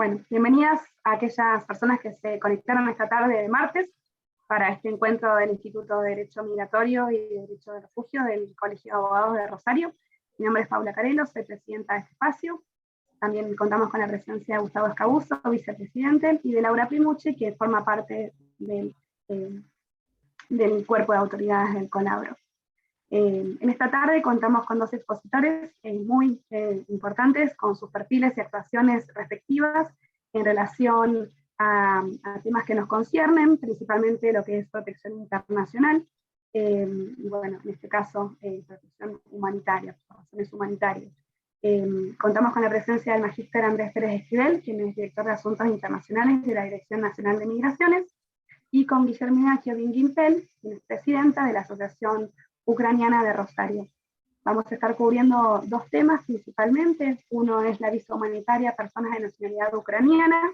Bueno, bienvenidas a aquellas personas que se conectaron esta tarde de martes para este encuentro del Instituto de Derecho Migratorio y de Derecho de Refugio del Colegio de Abogados de Rosario. Mi nombre es Paula Carelo, soy presidenta de este espacio. También contamos con la presencia de Gustavo Escabuso, vicepresidente, y de Laura Primucci, que forma parte del cuerpo de autoridades del Colabro. En esta tarde contamos con dos expositores muy importantes, con sus perfiles y actuaciones respectivas en relación a temas que nos conciernen, principalmente lo que es protección internacional, y bueno, en este caso, protección humanitaria, razones humanitarias. Contamos con la presencia del magíster Andrés Pérez Esquivel, quien es director de Asuntos Internacionales de la Dirección Nacional de Migraciones, y con Guillermina Giovin-Gimpel, quien es presidenta de la Asociación Ucraniana de Rosario. Vamos a estar cubriendo dos temas principalmente. Uno es la visa humanitaria a personas de nacionalidad ucraniana,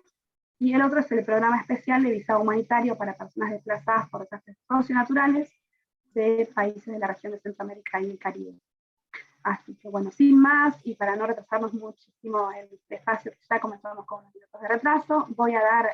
y el otro es el programa especial de visa humanitario para personas desplazadas por desastres socionaturales de países de la región de Centroamérica y el Caribe. Así que bueno, sin más, y para no retrasarnos muchísimo el espacio, que ya comenzamos con unos minutos de retraso, voy a dar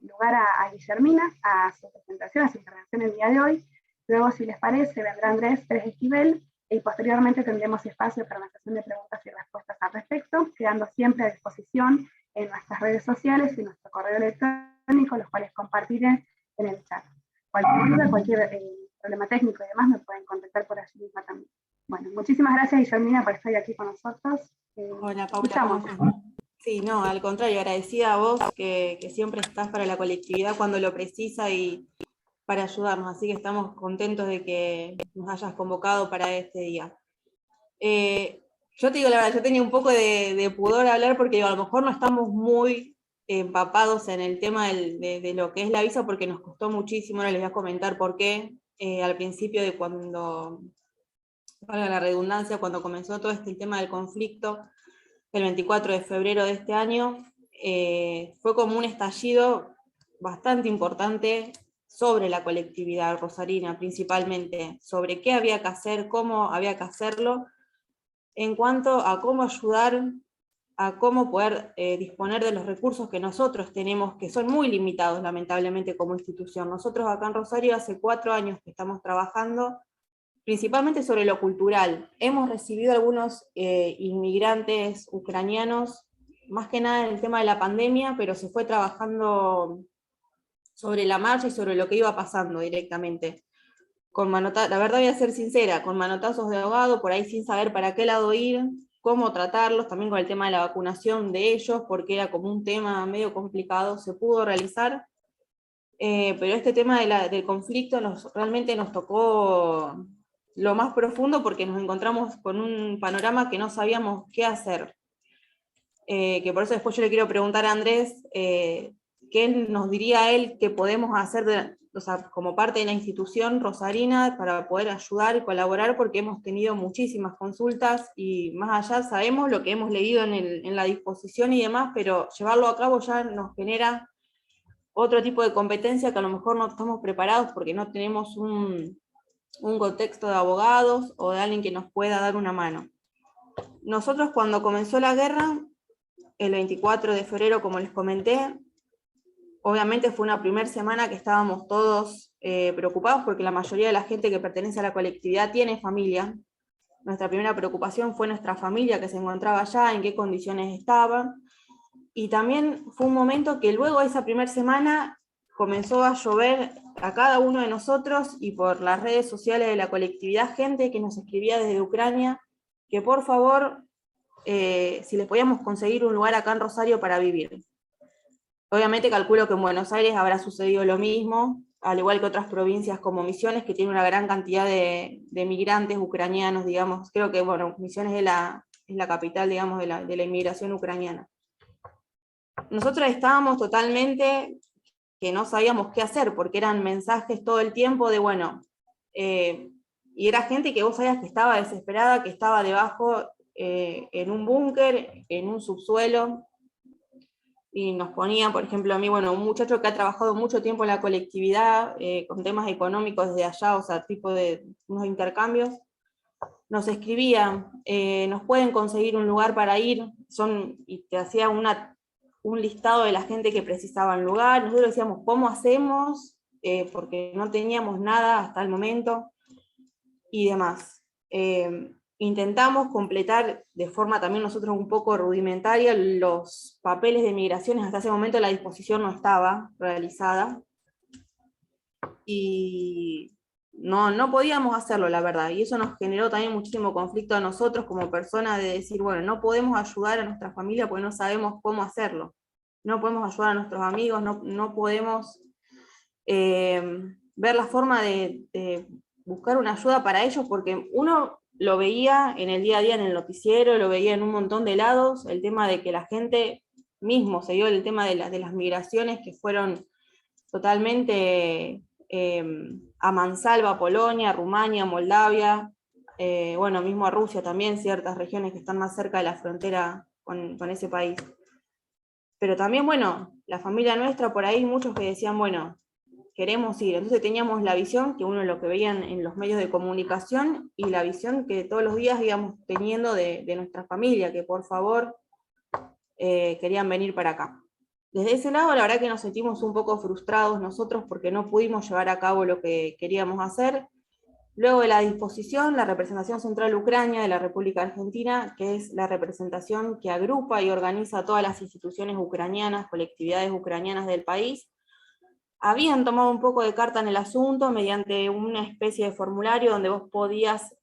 lugar a Guillermina, a su presentación, a su intervención el día de hoy. Luego, si les parece, vendrá Andrés Pérez Esquivel, y posteriormente tendremos espacio para una sesión de preguntas y respuestas al respecto, quedando siempre a disposición en nuestras redes sociales y nuestro correo electrónico, los cuales compartiré en el chat. Cualquier duda, cualquier problema técnico y demás, me pueden contactar por allí misma también. Bueno, muchísimas gracias, Guillermina, por estar aquí con nosotros. Hola, Paula. Sí, no, al contrario, agradecida a vos que siempre estás para la colectividad cuando lo precisa y para ayudarnos, así que estamos contentos de que nos hayas convocado para este día. Yo te digo la verdad, yo tenía un poco de pudor a hablar porque a lo mejor no estamos muy empapados en el tema de lo que es la visa porque nos costó muchísimo, ahora les voy a comentar por qué. Al principio de cuando, valga la redundancia, cuando comenzó todo este tema del conflicto, el 24 de febrero de este año, fue como un estallido bastante importante sobre la colectividad rosarina, principalmente, sobre qué había que hacer, cómo había que hacerlo, en cuanto a cómo ayudar, a cómo poder disponer de los recursos que nosotros tenemos, que son muy limitados, lamentablemente, como institución. Nosotros acá en Rosario hace 4 años que estamos trabajando principalmente sobre lo cultural. Hemos recibido algunos inmigrantes ucranianos, más que nada en el tema de la pandemia, pero se fue trabajando sobre la marcha y sobre lo que iba pasando directamente. La verdad voy a ser sincera, con manotazos de ahogado, por ahí sin saber para qué lado ir, cómo tratarlos, también con el tema de la vacunación de ellos, porque era como un tema medio complicado, se pudo realizar, pero este tema del conflicto realmente nos tocó lo más profundo porque nos encontramos con un panorama que no sabíamos qué hacer. Que por eso después yo le quiero preguntar a Andrés, ¿qué nos diría él que podemos hacer como parte de la institución rosarina para poder ayudar y colaborar? Porque hemos tenido muchísimas consultas y más allá sabemos lo que hemos leído en la disposición y demás, pero llevarlo a cabo ya nos genera otro tipo de competencia que a lo mejor no estamos preparados porque no tenemos un contexto de abogados o de alguien que nos pueda dar una mano. Nosotros cuando comenzó la guerra, el 24 de febrero, como les comenté, obviamente fue una primera semana que estábamos todos preocupados porque la mayoría de la gente que pertenece a la colectividad tiene familia. Nuestra primera preocupación fue nuestra familia que se encontraba allá, en qué condiciones estaban. Y también fue un momento que luego de esa primera semana comenzó a llover a cada uno de nosotros y por las redes sociales de la colectividad gente que nos escribía desde Ucrania que por favor, si les podíamos conseguir un lugar acá en Rosario para vivir. Obviamente calculo que en Buenos Aires habrá sucedido lo mismo, al igual que otras provincias como Misiones, que tiene una gran cantidad de migrantes ucranianos, digamos. Creo que, bueno, Misiones es la capital, digamos, de la inmigración ucraniana. Nosotros estábamos totalmente que no sabíamos qué hacer, porque eran mensajes todo el tiempo de, bueno, y era gente que vos sabías que estaba desesperada, que estaba debajo en un búnker, en un subsuelo, y nos ponían, por ejemplo, a mí, bueno, un muchacho que ha trabajado mucho tiempo en la colectividad, con temas económicos desde allá, o sea, tipo de unos intercambios, nos escribían, nos pueden conseguir un lugar para ir, y te hacía un listado de la gente que precisaba un lugar. Nosotros decíamos, ¿cómo hacemos? Porque no teníamos nada hasta el momento, y demás. Intentamos completar de forma también nosotros un poco rudimentaria los papeles de migraciones. Hasta ese momento la disposición no estaba realizada, y no podíamos hacerlo, la verdad, y eso nos generó también muchísimo conflicto a nosotros como personas, de decir, bueno, no podemos ayudar a nuestra familia porque no sabemos cómo hacerlo, no podemos ayudar a nuestros amigos, no podemos ver la forma de buscar una ayuda para ellos, porque uno lo veía en el día a día en el noticiero, lo veía en un montón de lados, el tema de que la gente mismo se dio el tema de las migraciones que fueron totalmente a mansalva, Polonia, Rumania, Moldavia, bueno, mismo a Rusia también, ciertas regiones que están más cerca de la frontera con ese país. Pero también, bueno, la familia nuestra, por ahí muchos que decían, bueno, queremos ir. Entonces teníamos la visión, que uno lo que veían en los medios de comunicación, y la visión que todos los días íbamos teniendo de nuestra familia, que por favor querían venir para acá. Desde ese lado, la verdad que nos sentimos un poco frustrados nosotros porque no pudimos llevar a cabo lo que queríamos hacer. Luego de la disposición, la representación central Ucrania de la República Argentina, que es la representación que agrupa y organiza a todas las instituciones ucranianas, colectividades ucranianas del país, habían tomado un poco de carta en el asunto mediante una especie de formulario donde vos podías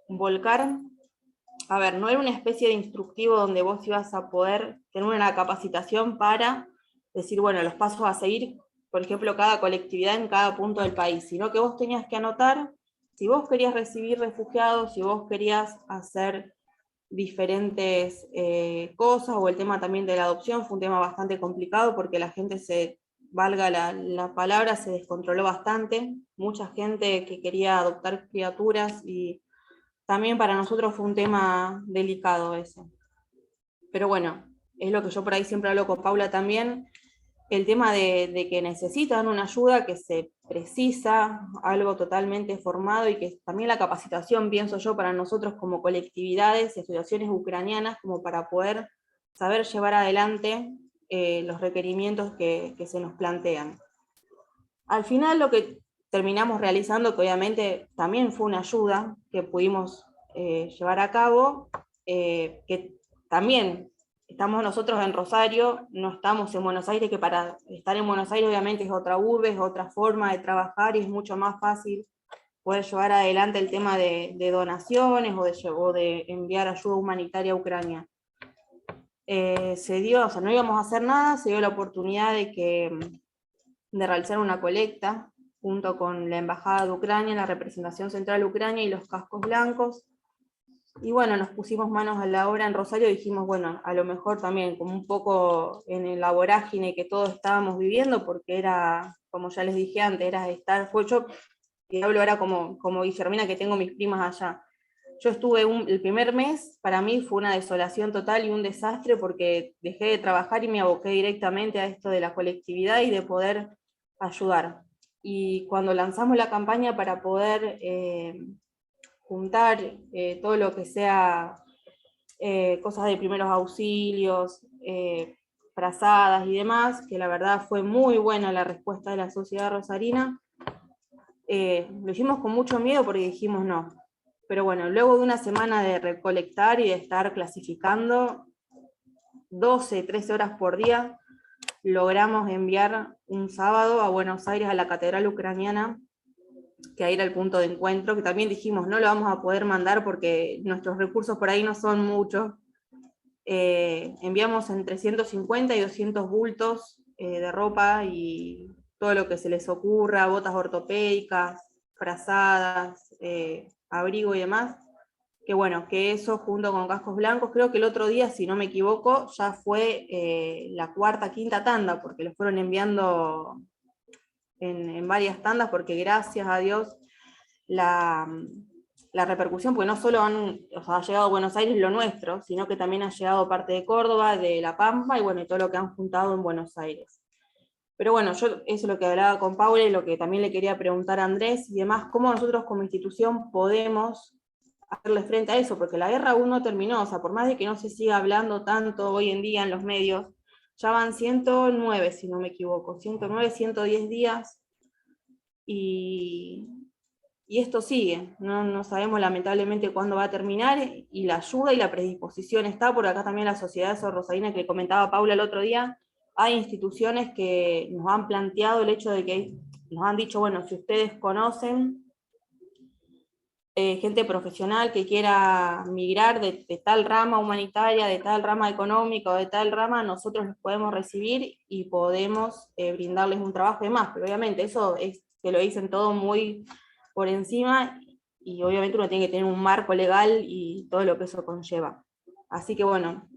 volcar. A ver, no era una especie de instructivo donde vos ibas a poder tener una capacitación para decir, bueno, los pasos a seguir, por ejemplo, cada colectividad en cada punto del país, sino que vos tenías que anotar si vos querías recibir refugiados, si vos querías hacer diferentes cosas, o el tema también de la adopción fue un tema bastante complicado porque la gente valga la palabra, se descontroló bastante, mucha gente que quería adoptar criaturas, y también para nosotros fue un tema delicado eso. Pero bueno, es lo que yo por ahí siempre hablo con Paula también, el tema de que necesitan una ayuda, que se precisa algo totalmente formado, y que también la capacitación, pienso yo, para nosotros como colectividades y asociaciones ucranianas, como para poder saber llevar adelante los requerimientos que se nos plantean. Al final lo que terminamos realizando, que obviamente también fue una ayuda que pudimos llevar a cabo, que también estamos nosotros en Rosario, no estamos en Buenos Aires, que para estar en Buenos Aires obviamente es otra urbe, es otra forma de trabajar, y es mucho más fácil poder llevar adelante el tema de donaciones o de enviar ayuda humanitaria a Ucrania. Se dio, o sea, no íbamos a hacer nada, se dio la oportunidad de realizar una colecta junto con la Embajada de Ucrania, la representación central Ucrania y los cascos blancos. Y bueno, nos pusimos manos a la obra en Rosario y dijimos, bueno, a lo mejor también como un poco en la vorágine que todos estábamos viviendo, porque era, como ya les dije antes, era estar, yo, y hablo ahora como Guillermina, que tengo mis primas allá. Yo estuve el primer mes, para mí fue una desolación total y un desastre, porque dejé de trabajar y me aboqué directamente a esto de la colectividad y de poder ayudar. Y cuando lanzamos la campaña para poder juntar todo lo que sea cosas de primeros auxilios, frazadas y demás, que la verdad fue muy buena la respuesta de la sociedad rosarina, lo hicimos con mucho miedo porque dijimos no. Pero bueno, luego de una semana de recolectar y de estar clasificando 12, 13 horas por día, logramos enviar un sábado a Buenos Aires a la Catedral Ucraniana, que ahí era el punto de encuentro, que también dijimos no lo vamos a poder mandar porque nuestros recursos por ahí no son muchos. Enviamos entre 150 y 200 bultos de ropa y todo lo que se les ocurra, botas ortopédicas, frazadas, abrigo y demás, que bueno, que eso junto con cascos blancos, creo que el otro día, si no me equivoco, ya fue la cuarta, quinta tanda, porque lo fueron enviando en varias tandas, porque gracias a Dios la repercusión, porque no solo ha llegado a Buenos Aires lo nuestro, sino que también ha llegado parte de Córdoba, de La Pampa, y bueno, y todo lo que han juntado en Buenos Aires. Pero bueno, yo eso es lo que hablaba con Paula y lo que también le quería preguntar a Andrés y demás, cómo nosotros como institución podemos hacerle frente a eso, porque la guerra aún no terminó, o sea, por más de que no se siga hablando tanto hoy en día en los medios, ya van 109, si no me equivoco, 109, 110 días, y esto sigue, no sabemos lamentablemente cuándo va a terminar, y la ayuda y la predisposición está, por acá también la Sociedad Sorrosarina que comentaba Paula el otro día, hay instituciones que nos han planteado el hecho de que nos han dicho, bueno, si ustedes conocen gente profesional que quiera migrar de tal rama humanitaria, de tal rama económica o de tal rama, nosotros los podemos recibir y podemos brindarles un trabajo y demás, pero obviamente eso te lo dicen todo muy por encima y obviamente uno tiene que tener un marco legal y todo lo que eso conlleva. Así que bueno,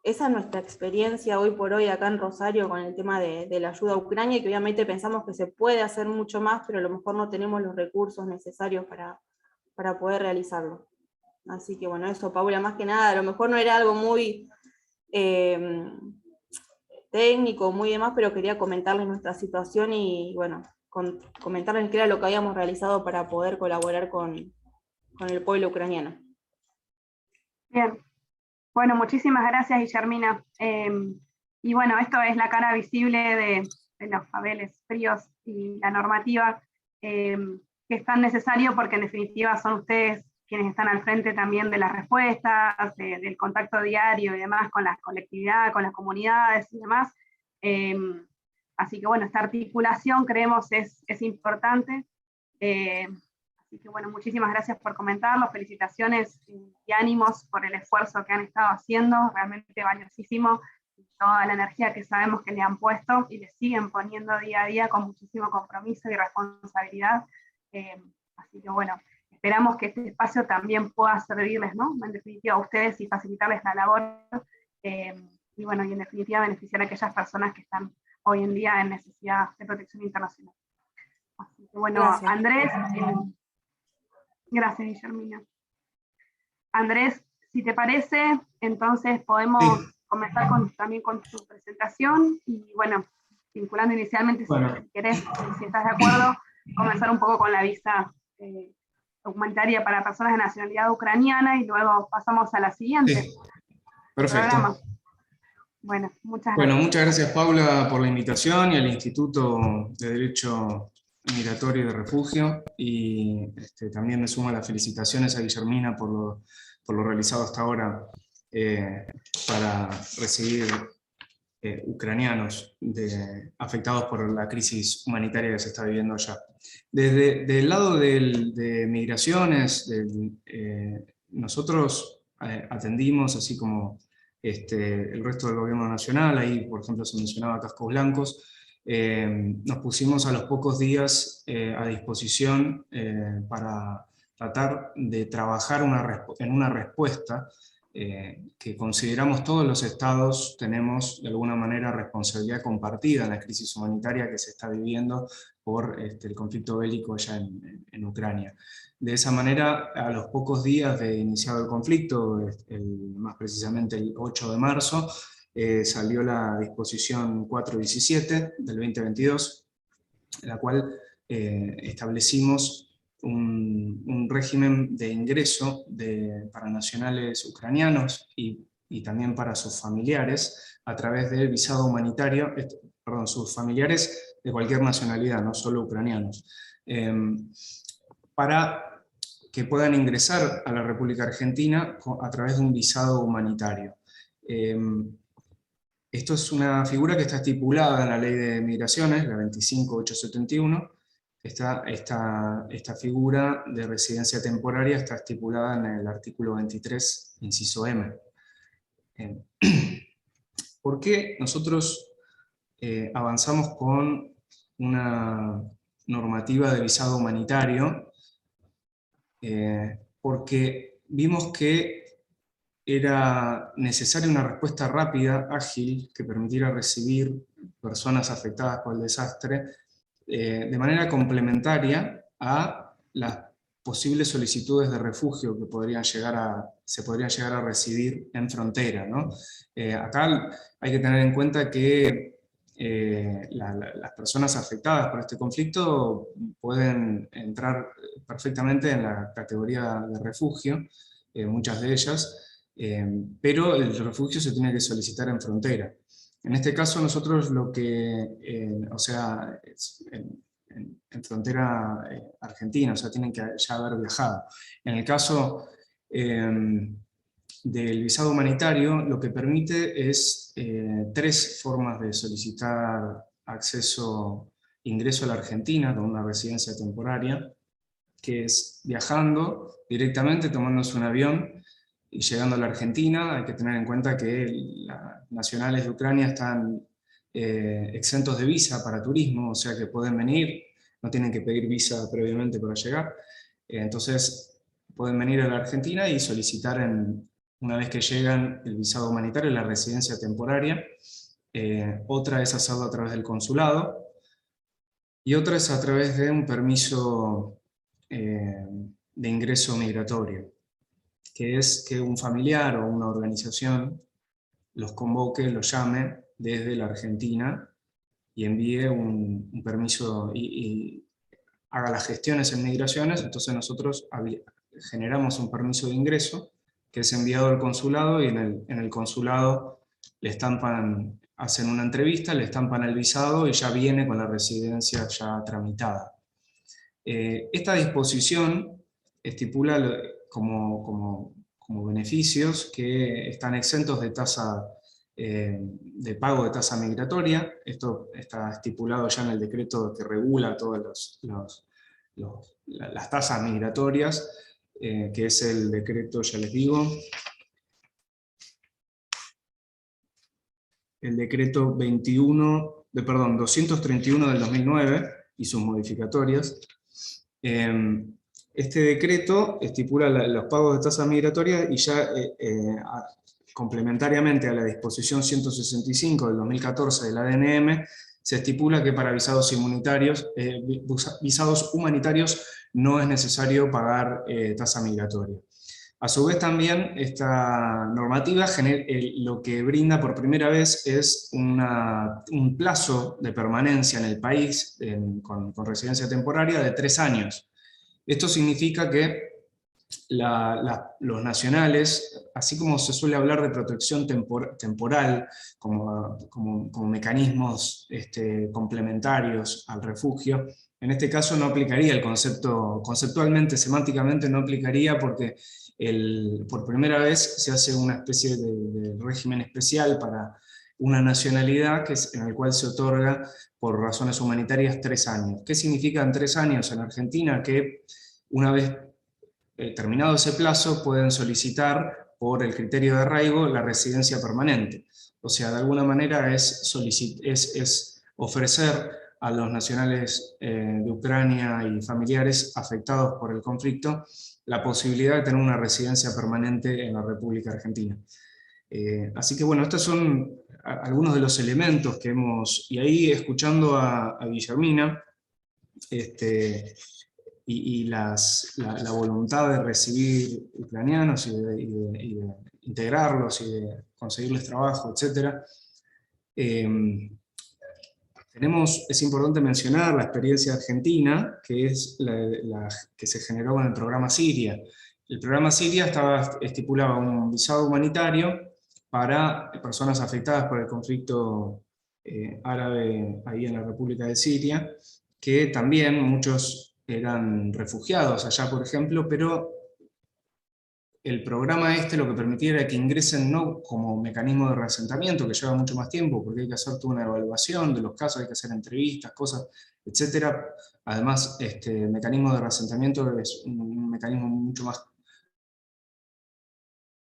esa es nuestra experiencia hoy por hoy acá en Rosario con el tema de la ayuda a Ucrania, y que obviamente pensamos que se puede hacer mucho más, pero a lo mejor no tenemos los recursos necesarios para poder realizarlo. Así que bueno, eso, Paula, más que nada, a lo mejor no era algo muy técnico, muy demás, pero quería comentarles nuestra situación y bueno, comentarles qué era lo que habíamos realizado para poder colaborar con el pueblo ucraniano. Bien, bueno, muchísimas gracias, Guillermina. Y bueno, esto es la cara visible de los papeles fríos y la normativa, que es tan necesario porque en definitiva son ustedes quienes están al frente también de las respuestas, del contacto diario y demás con la colectividad, con las comunidades y demás. Así que bueno, esta articulación creemos es importante. Así que bueno, muchísimas gracias por comentarlo, felicitaciones y ánimos por el esfuerzo que han estado haciendo, realmente valiosísimo, toda la energía que sabemos que le han puesto y le siguen poniendo día a día con muchísimo compromiso y responsabilidad. Así que bueno, esperamos que este espacio también pueda servirles, ¿no? En definitiva a ustedes y facilitarles la labor, y bueno, y en definitiva beneficiar a aquellas personas que están hoy en día en necesidad de protección internacional. Así que bueno, gracias. Andrés, gracias, Guillermina. Andrés, si te parece, entonces podemos comenzar también con tu presentación y bueno, vinculando inicialmente, si querés, si estás de acuerdo, comenzar un poco con la visa documentaria para personas de nacionalidad ucraniana y luego pasamos a la siguiente. Sí. Perfecto. Programa. Bueno, muchas gracias. Bueno, muchas gracias, Paula, por la invitación y al Instituto de Derecho Migratorio y de Refugio, y también me sumo a las felicitaciones a Guillermina por lo realizado hasta ahora para recibir ucranianos afectados por la crisis humanitaria que se está viviendo allá. Desde el lado de migraciones, nosotros atendimos, así como el resto del gobierno nacional, ahí por ejemplo se mencionaba Cascos Blancos, nos pusimos a los pocos días a disposición para tratar de trabajar en una respuesta que consideramos todos los estados tenemos de alguna manera responsabilidad compartida en la crisis humanitaria que se está viviendo por el conflicto bélico allá en Ucrania. De esa manera, a los pocos días de iniciado el conflicto, más precisamente el 8 de marzo, salió la disposición 417 del 2022, en la cual establecimos un régimen de ingreso para nacionales ucranianos y también para sus familiares a través del visado humanitario, sus familiares de cualquier nacionalidad, no solo ucranianos, para que puedan ingresar a la República Argentina a través de un visado humanitario. Esto es una figura que está estipulada en la Ley de Migraciones, la 25871. Esta figura de residencia temporaria está estipulada en el artículo 23, inciso M. ¿Por qué nosotros avanzamos con una normativa de visado humanitario? Porque vimos que era necesaria una respuesta rápida, ágil, que permitiera recibir personas afectadas por el desastre de manera complementaria a las posibles solicitudes de refugio que se podrían llegar a recibir en frontera, ¿no? Acá hay que tener en cuenta que las personas afectadas por este conflicto pueden entrar perfectamente en la categoría de refugio, muchas de ellas, pero el refugio se tiene que solicitar en frontera. En este caso nosotros lo que, o sea, en frontera argentina, o sea, tienen que ya haber viajado. En el caso del visado humanitario, lo que permite es 3 formas de solicitar ingreso a la Argentina con una residencia temporaria, que es viajando directamente, tomándose un avión y llegando a la Argentina. Hay que tener en cuenta que los nacionales de Ucrania están exentos de visa para turismo, o sea que pueden venir, no tienen que pedir visa previamente para llegar. Entonces pueden venir a la Argentina y solicitar, una vez que llegan, el visado humanitario, la residencia temporaria. Otra es hacerlo a través del consulado, y otra es a través de un permiso de ingreso migratorio, que es que un familiar o una organización los convoque, los llame desde la Argentina y envíe un permiso y haga las gestiones en migraciones. Entonces nosotros generamos un permiso de ingreso que es enviado al consulado, y en el consulado le estampan, hacen una entrevista, le estampan el visado y ya viene con la residencia ya tramitada. Esta disposición estipula como beneficios que están exentos de tasa de pago de tasa migratoria. Esto está estipulado ya en el decreto que regula todas las tasas migratorias, que es el decreto, ya les digo, el decreto 231 del 2009 y sus modificatorias. Este decreto estipula los pagos de tasa migratoria, y ya complementariamente a la disposición 165 del 2014 del ADNM, se estipula que para visados humanitarios no es necesario pagar tasa migratoria. A su vez también esta normativa lo que brinda por primera vez es un plazo de permanencia en el país con residencia temporaria de 3 años. Esto significa que los nacionales, así como se suele hablar de protección temporal como mecanismos complementarios al refugio, en este caso no aplicaría el concepto, conceptualmente, semánticamente no aplicaría, porque por primera vez se hace una especie de régimen especial para una nacionalidad en el cual se otorga por razones humanitarias 3 años. ¿Qué significan 3 años en Argentina? Que una vez terminado ese plazo pueden solicitar por el criterio de arraigo la residencia permanente. O sea, de alguna manera es ofrecer a los nacionales de Ucrania y familiares afectados por el conflicto la posibilidad de tener una residencia permanente en la República Argentina. Así que bueno, estos son algunos de los elementos que y ahí escuchando a Guillermina, y la voluntad de recibir ucranianos y de integrarlos y de conseguirles trabajo, etc. Es importante mencionar la experiencia argentina, que es la que se generó con el programa Siria. El programa Siria estipulaba un visado humanitario para personas afectadas por el conflicto árabe ahí en la República de Siria, que también muchos eran refugiados allá, por ejemplo, pero el programa lo que permitía era que ingresen no como mecanismo de reasentamiento, que lleva mucho más tiempo, porque hay que hacer toda una evaluación de los casos, hay que hacer entrevistas, cosas, etc. Además, el mecanismo de reasentamiento es un mecanismo mucho más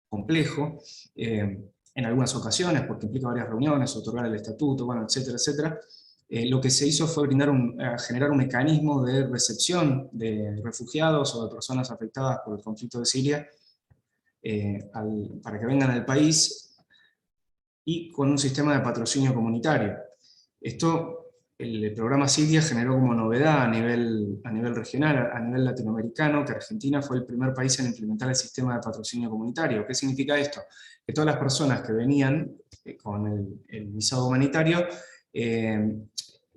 complejo, en algunas ocasiones, porque implica varias reuniones, otorgar el estatuto, bueno, etcétera, etcétera. Lo que se hizo fue generar un mecanismo de recepción de refugiados o de personas afectadas por el conflicto de Siria, para que vengan al país, y con un sistema de patrocinio comunitario. El programa Siria generó como novedad a nivel regional, a nivel latinoamericano, que Argentina fue el primer país en implementar el sistema de patrocinio comunitario. ¿Qué significa esto? Que todas las personas que venían con el visado humanitario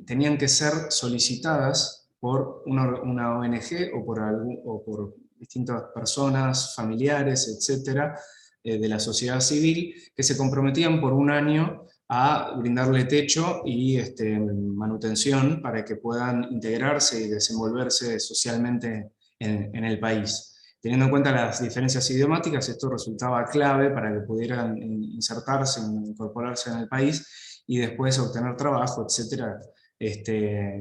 tenían que ser solicitadas por una ONG o por distintas personas, familiares, etcétera, de la sociedad civil, que se comprometían por un año a brindarle techo y manutención para que puedan integrarse y desenvolverse socialmente en el país. Teniendo en cuenta las diferencias idiomáticas, esto resultaba clave para que pudieran insertarse, incorporarse en el país y después obtener trabajo, etcétera.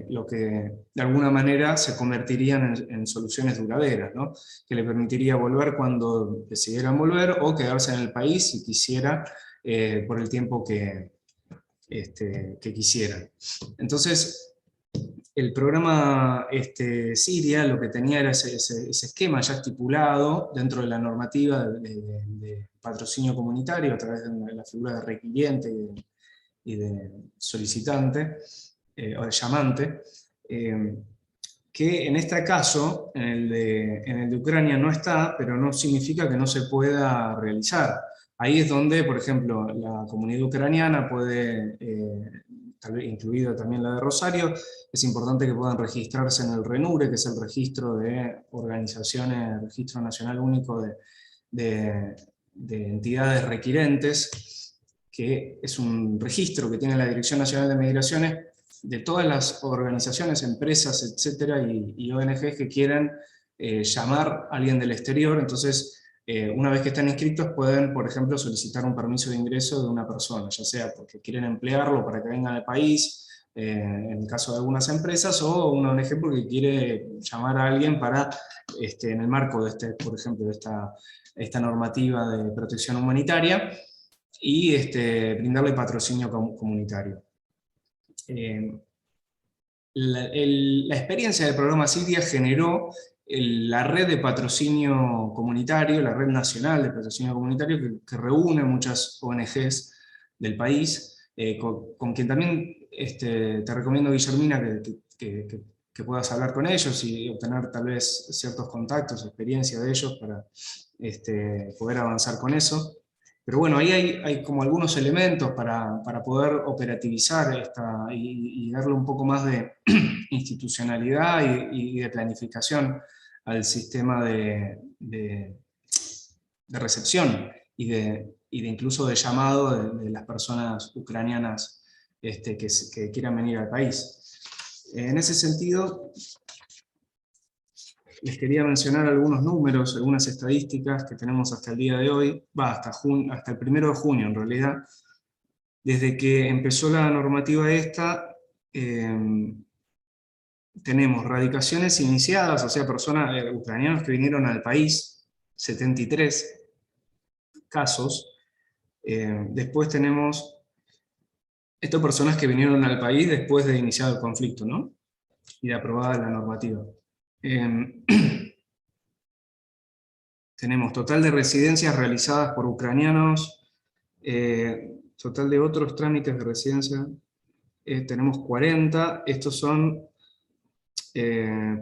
Lo que de alguna manera se convertirían en soluciones duraderas, ¿no? Que le permitiría volver cuando decidieran volver o quedarse en el país si quisiera por el tiempo que quisieran. Entonces, el programa Siria lo que tenía era ese esquema ya estipulado dentro de la normativa de patrocinio comunitario a través de la figura de requiriente y de solicitante, o de llamante, que en este caso, en el de Ucrania no está, pero no significa que no se pueda realizar. Ahí es donde, por ejemplo, la comunidad ucraniana puede, tal vez incluida también la de Rosario, es importante que puedan registrarse en el RENURE, que es el registro de organizaciones, registro nacional único de entidades requirentes, que es un registro que tiene la Dirección Nacional de Migraciones de todas las organizaciones, empresas, etcétera, y ONGs que quieran llamar a alguien del exterior. Entonces, una vez que están inscritos pueden, por ejemplo, solicitar un permiso de ingreso de una persona, ya sea porque quieren emplearlo para que venga al país, en el caso de algunas empresas, o una ONG porque quiere llamar a alguien para, en el marco de por ejemplo, de esta normativa de protección humanitaria, y brindarle patrocinio comunitario. La experiencia del programa Siria generó la red de patrocinio comunitario, la red nacional de patrocinio comunitario, que reúne muchas ONGs del país, con quien también te recomiendo, Guillermina, que puedas hablar con ellos y obtener tal vez ciertos contactos, experiencia de ellos para poder avanzar con eso. Pero bueno, ahí hay como algunos elementos para poder operativizar y darle un poco más de institucionalidad y de planificación al sistema de recepción y de incluso de llamado de las personas ucranianas que quieran venir al país. En ese sentido, les quería mencionar algunos números, algunas estadísticas que tenemos hasta el día de hoy, hasta el 1 de junio en realidad. Desde que empezó la normativa esta, tenemos radicaciones iniciadas, o sea, personas ucranianos que vinieron al país, 73 casos. Después tenemos estas personas que vinieron al país después de iniciado el conflicto, ¿no? Y de aprobada la normativa. Tenemos total de residencias realizadas por ucranianos, total de otros trámites de residencia, tenemos 40, estos son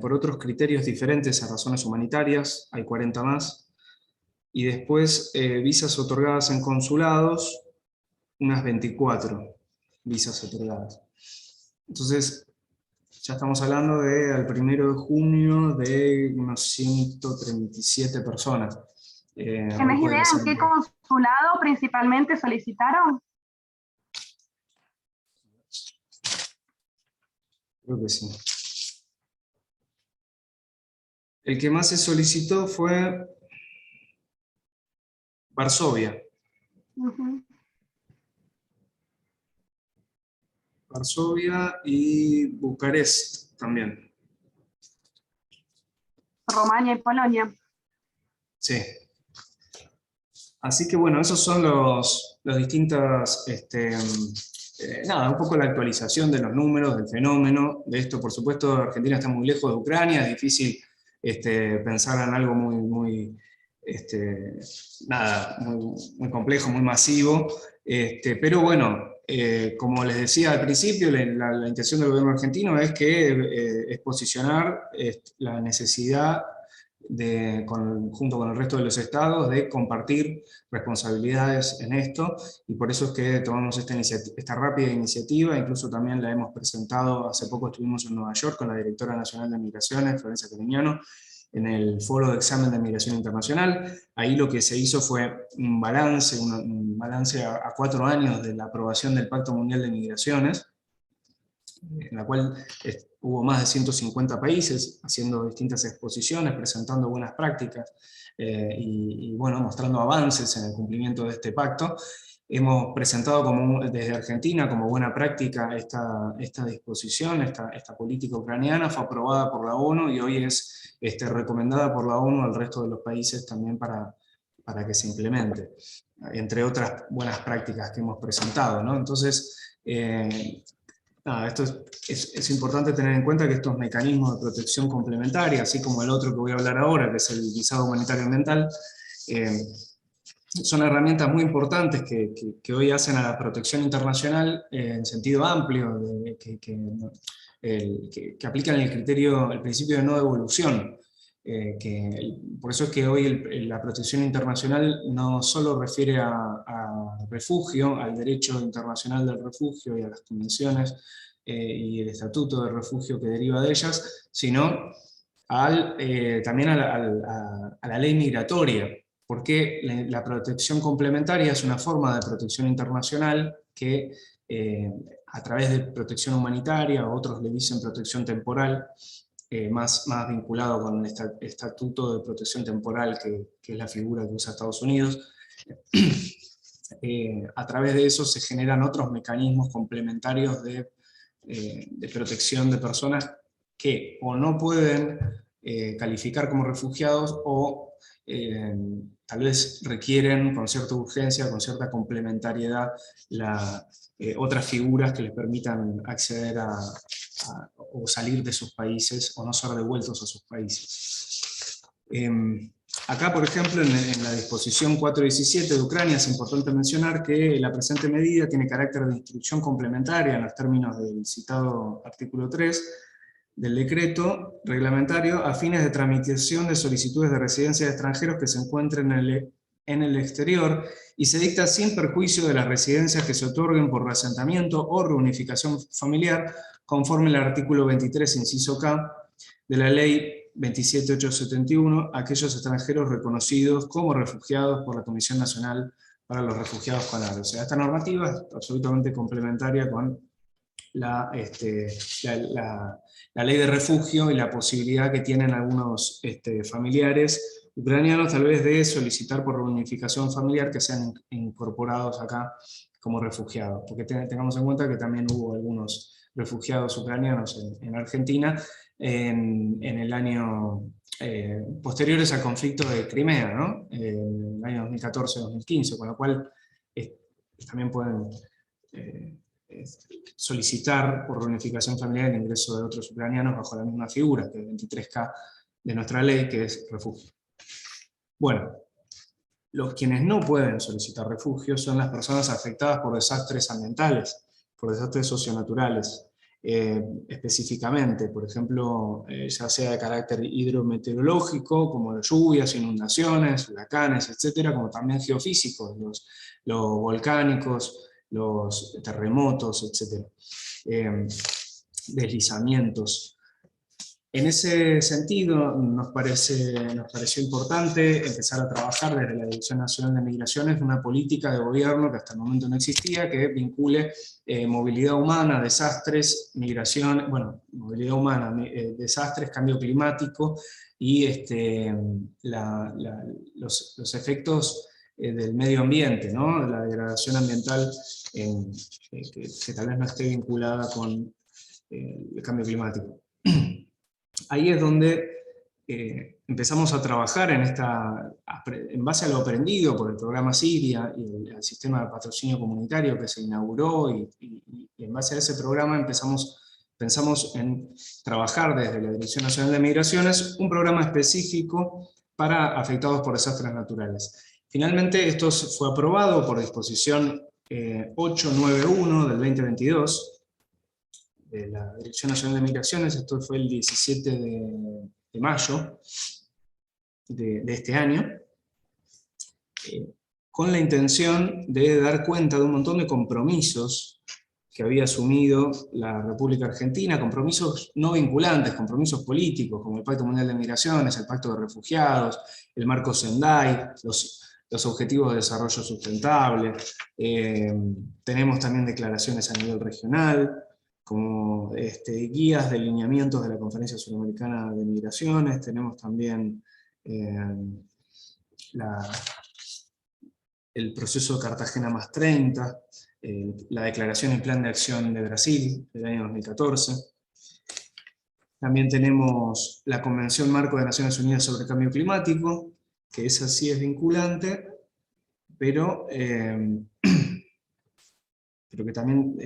por otros criterios diferentes a razones humanitarias, hay 40 más, y después visas otorgadas en consulados, unas 24 visas otorgadas. Entonces, ya estamos hablando al 1 de junio de unos 137 personas. ¿Tenés idea en qué consulado principalmente solicitaron? Creo que sí. El que más se solicitó fue Varsovia. Varsovia y Bucarest también. Rumania y Polonia. Sí. Así que bueno, esos son los distintos, nada, un poco la actualización de los números, del fenómeno, de esto. Por supuesto, Argentina está muy lejos de Ucrania, es difícil pensar en algo muy muy complejo, muy masivo, pero bueno, como les decía al principio, la intención del gobierno argentino es posicionar la necesidad junto con el resto de los estados, de compartir responsabilidades en esto, y por eso es que tomamos esta rápida iniciativa. Incluso también la hemos presentado, hace poco estuvimos en Nueva York con la Directora Nacional de Migraciones, Florencia Cariñano, en el Foro de Examen de Migración Internacional. Ahí lo que se hizo fue un balance a 4 años de la aprobación del Pacto Mundial de Migraciones, en la cual hubo más de 150 países haciendo distintas exposiciones, presentando buenas prácticas y bueno, mostrando avances en el cumplimiento de este pacto. Hemos presentado desde Argentina como buena práctica esta disposición, esta política ucraniana. Fue aprobada por la ONU y hoy es recomendada por la ONU al resto de los países también para que se implemente, entre otras buenas prácticas que hemos presentado, ¿no? Entonces, esto es importante tener en cuenta que estos mecanismos de protección complementaria, así como el otro que voy a hablar ahora, que es el visado humanitario ambiental, son herramientas muy importantes que hoy hacen a la protección internacional en sentido amplio, que aplican el principio de no devolución. Por eso es que hoy la protección internacional no solo refiere a refugio, al derecho internacional del refugio y a las convenciones y el estatuto de refugio que deriva de ellas, sino también a la ley migratoria, porque la protección complementaria es una forma de protección internacional que a través de protección humanitaria, otros le dicen protección temporal, más vinculado con el estatuto de protección temporal, que es la figura que usa Estados Unidos. A través de eso se generan otros mecanismos complementarios de protección de personas que o no pueden calificar como refugiados o tal vez requieren con cierta urgencia, con cierta complementariedad, otras figuras que les permitan acceder o salir de sus países o no ser devueltos a sus países. Acá, por ejemplo, en la disposición 417 de Ucrania es importante mencionar que la presente medida tiene carácter de instrucción complementaria en los términos del citado artículo 3 del decreto reglamentario a fines de tramitación de solicitudes de residencia de extranjeros que se encuentren en el exterior, y se dicta sin perjuicio de las residencias que se otorguen por reasentamiento o reunificación familiar, conforme al artículo 23, inciso K, de la Ley 27871, aquellos extranjeros reconocidos como refugiados por la Comisión Nacional para los Refugiados CONARE. O sea, esta normativa es absolutamente complementaria con la ley de refugio y la posibilidad que tienen algunos familiares ucranianos tal vez de solicitar por reunificación familiar que sean incorporados acá como refugiados, porque tengamos en cuenta que también hubo algunos refugiados ucranianos en Argentina en el año posteriores al conflicto de Crimea, ¿no? En el año 2014-2015, con lo cual también pueden solicitar por reunificación familiar el ingreso de otros ucranianos bajo la misma figura, que es el 23K de nuestra ley, que es refugio. Bueno, quienes no pueden solicitar refugio son las personas afectadas por desastres ambientales, por desastres socionaturales, específicamente, por ejemplo, ya sea de carácter hidrometeorológico, como de lluvias, inundaciones, huracanes, etcétera, como también geofísicos, los volcánicos, los terremotos, etcétera, deslizamientos. En ese sentido, nos pareció importante empezar a trabajar desde la Dirección Nacional de Migraciones una política de gobierno que hasta el momento no existía, que vincule movilidad humana, desastres, migración, movilidad humana, desastres, cambio climático y los efectos del medio ambiente, ¿no? De la degradación ambiental que tal vez no esté vinculada con el cambio climático. Ahí es donde empezamos a trabajar en base a lo aprendido por el programa Siria y el sistema de patrocinio comunitario que se inauguró, y en base a ese programa pensamos en trabajar desde la Dirección Nacional de Migraciones un programa específico para afectados por desastres naturales. Finalmente esto fue aprobado por disposición 891 del 2022, de la Dirección Nacional de Migraciones. Esto fue el 17 de mayo, de este año, con la intención de dar cuenta de un montón de compromisos que había asumido la República Argentina, compromisos no vinculantes, compromisos políticos, como el Pacto Mundial de Migraciones, el Pacto de Refugiados, el Marco Sendai, los Objetivos de Desarrollo Sustentable. Tenemos también declaraciones a nivel regional, como guías de lineamientos de la Conferencia Suramericana de Migraciones. Tenemos también el proceso de Cartagena más 30, la declaración y plan de acción de Brasil del año 2014. También tenemos la Convención Marco de Naciones Unidas sobre Cambio Climático, que esa sí es vinculante, pero que también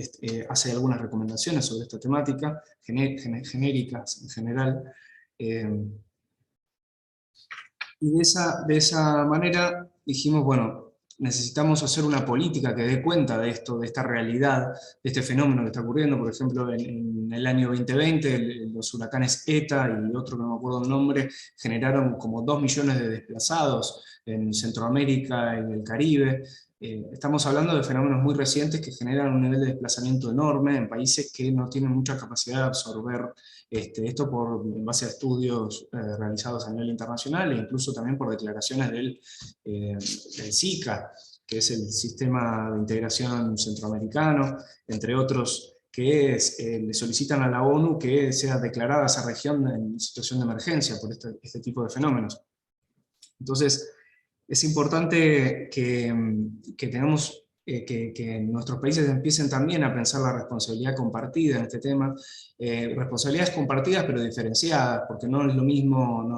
hace algunas recomendaciones sobre esta temática, genéricas en general. Y de esa manera dijimos, bueno, necesitamos hacer una política que dé cuenta de esto, de esta realidad, de este fenómeno que está ocurriendo. Por ejemplo, en el año 2020, los huracanes ETA y otro que no me acuerdo el nombre, generaron como 2 millones de desplazados en Centroamérica, en el Caribe. Estamos hablando de fenómenos muy recientes que generan un nivel de desplazamiento enorme en países que no tienen mucha capacidad de absorber esto en base a estudios realizados a nivel internacional, e incluso también por declaraciones del SICA, que es el Sistema de Integración Centroamericano, entre otros, que le solicitan a la ONU que sea declarada esa región en situación de emergencia por este tipo de fenómenos. Entonces, es importante que tengamos que nuestros países empiecen también a pensar la responsabilidad compartida en este tema, responsabilidades compartidas pero diferenciadas, porque no es lo mismo,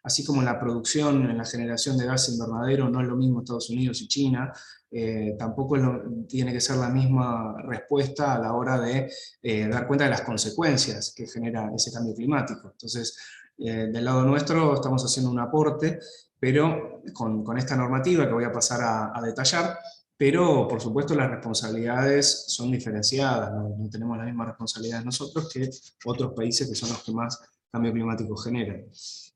así como en la producción, en la generación de gas invernadero, no es lo mismo Estados Unidos y China, tampoco tiene que ser la misma respuesta a la hora de dar cuenta de las consecuencias que genera ese cambio climático. Entonces, del lado nuestro estamos haciendo un aporte, pero con esta normativa que voy a pasar a detallar, pero por supuesto las responsabilidades son diferenciadas, no tenemos las mismas responsabilidades nosotros que otros países que son los que más cambio climático generan.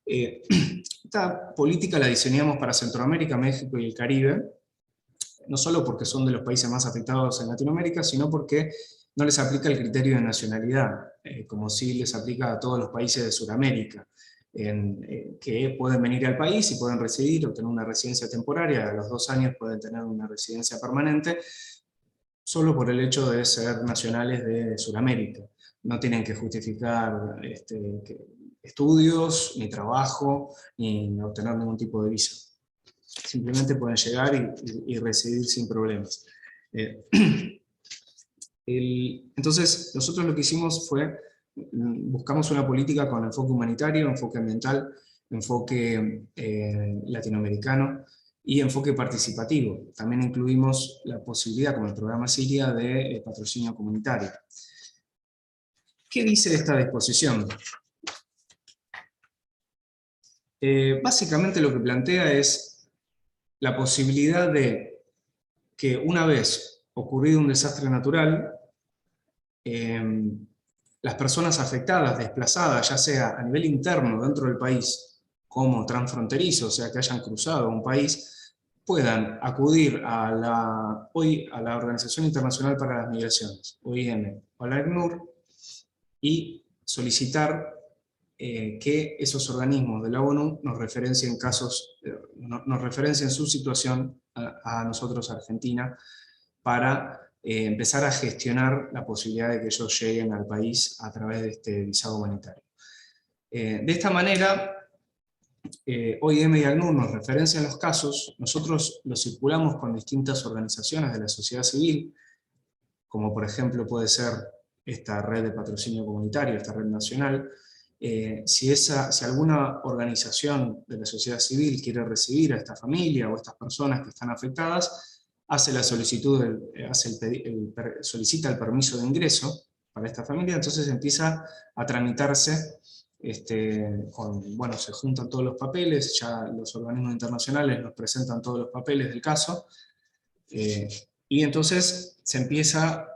Esta política la diseñamos para Centroamérica, México y el Caribe, no solo porque son de los países más afectados en Latinoamérica, sino porque no les aplica el criterio de nacionalidad, como sí les aplica a todos los países de Sudamérica, que pueden venir al país y pueden residir o tener una residencia temporaria, a los 2 años pueden tener una residencia permanente, solo por el hecho de ser nacionales de Sudamérica. No tienen que justificar estudios, ni trabajo, ni obtener ningún tipo de visa. Simplemente pueden llegar y residir sin problemas. Entonces, nosotros lo que hicimos fue, buscamos una política con enfoque humanitario, enfoque ambiental, enfoque latinoamericano y enfoque participativo. También incluimos la posibilidad, como el programa Siria, de patrocinio comunitario. ¿Qué dice esta disposición? Básicamente lo que plantea es la posibilidad de que una vez ocurrido un desastre natural, las personas afectadas, desplazadas, ya sea a nivel interno dentro del país, como transfronterizo, o sea que hayan cruzado un país, puedan acudir a la Organización Internacional para las Migraciones, OIM, o a la ACNUR, y solicitar que esos organismos de la ONU nos referencien nos referencien su situación a nosotros, Argentina, para empezar a gestionar la posibilidad de que ellos lleguen al país a través de este visado humanitario. De esta manera, OIM y ACNUR nos referencian los casos, nosotros los circulamos con distintas organizaciones de la sociedad civil, como por ejemplo puede ser esta red de patrocinio comunitario, esta red nacional. Si alguna organización de la sociedad civil quiere recibir a esta familia o a estas personas que están afectadas, hace la solicitud, solicita el permiso de ingreso para esta familia, entonces empieza a tramitarse, se juntan todos los papeles, ya los organismos internacionales nos presentan todos los papeles del caso, y entonces se empieza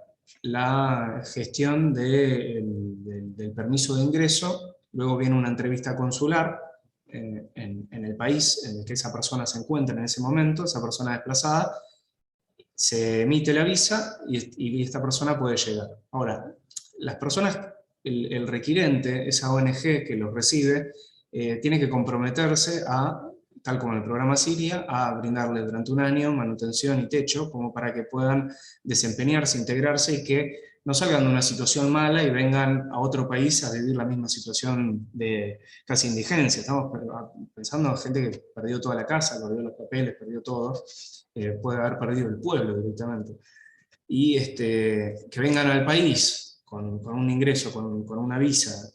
la gestión del permiso de ingreso, luego viene una entrevista consular, en el país en el que esa persona se encuentra en ese momento, esa persona desplazada, se emite la visa y esta persona puede llegar. Ahora, las personas, el requirente, esa ONG que los recibe, tiene que comprometerse a, tal como el programa Siria, a brindarle durante un año manutención y techo, como para que puedan desempeñarse, integrarse y que no salgan de una situación mala y vengan a otro país a vivir la misma situación de casi indigencia. Estamos pensando en gente que perdió toda la casa, perdió los papeles, perdió todo, puede haber perdido el pueblo directamente. Y que vengan al país con un ingreso, con una visa,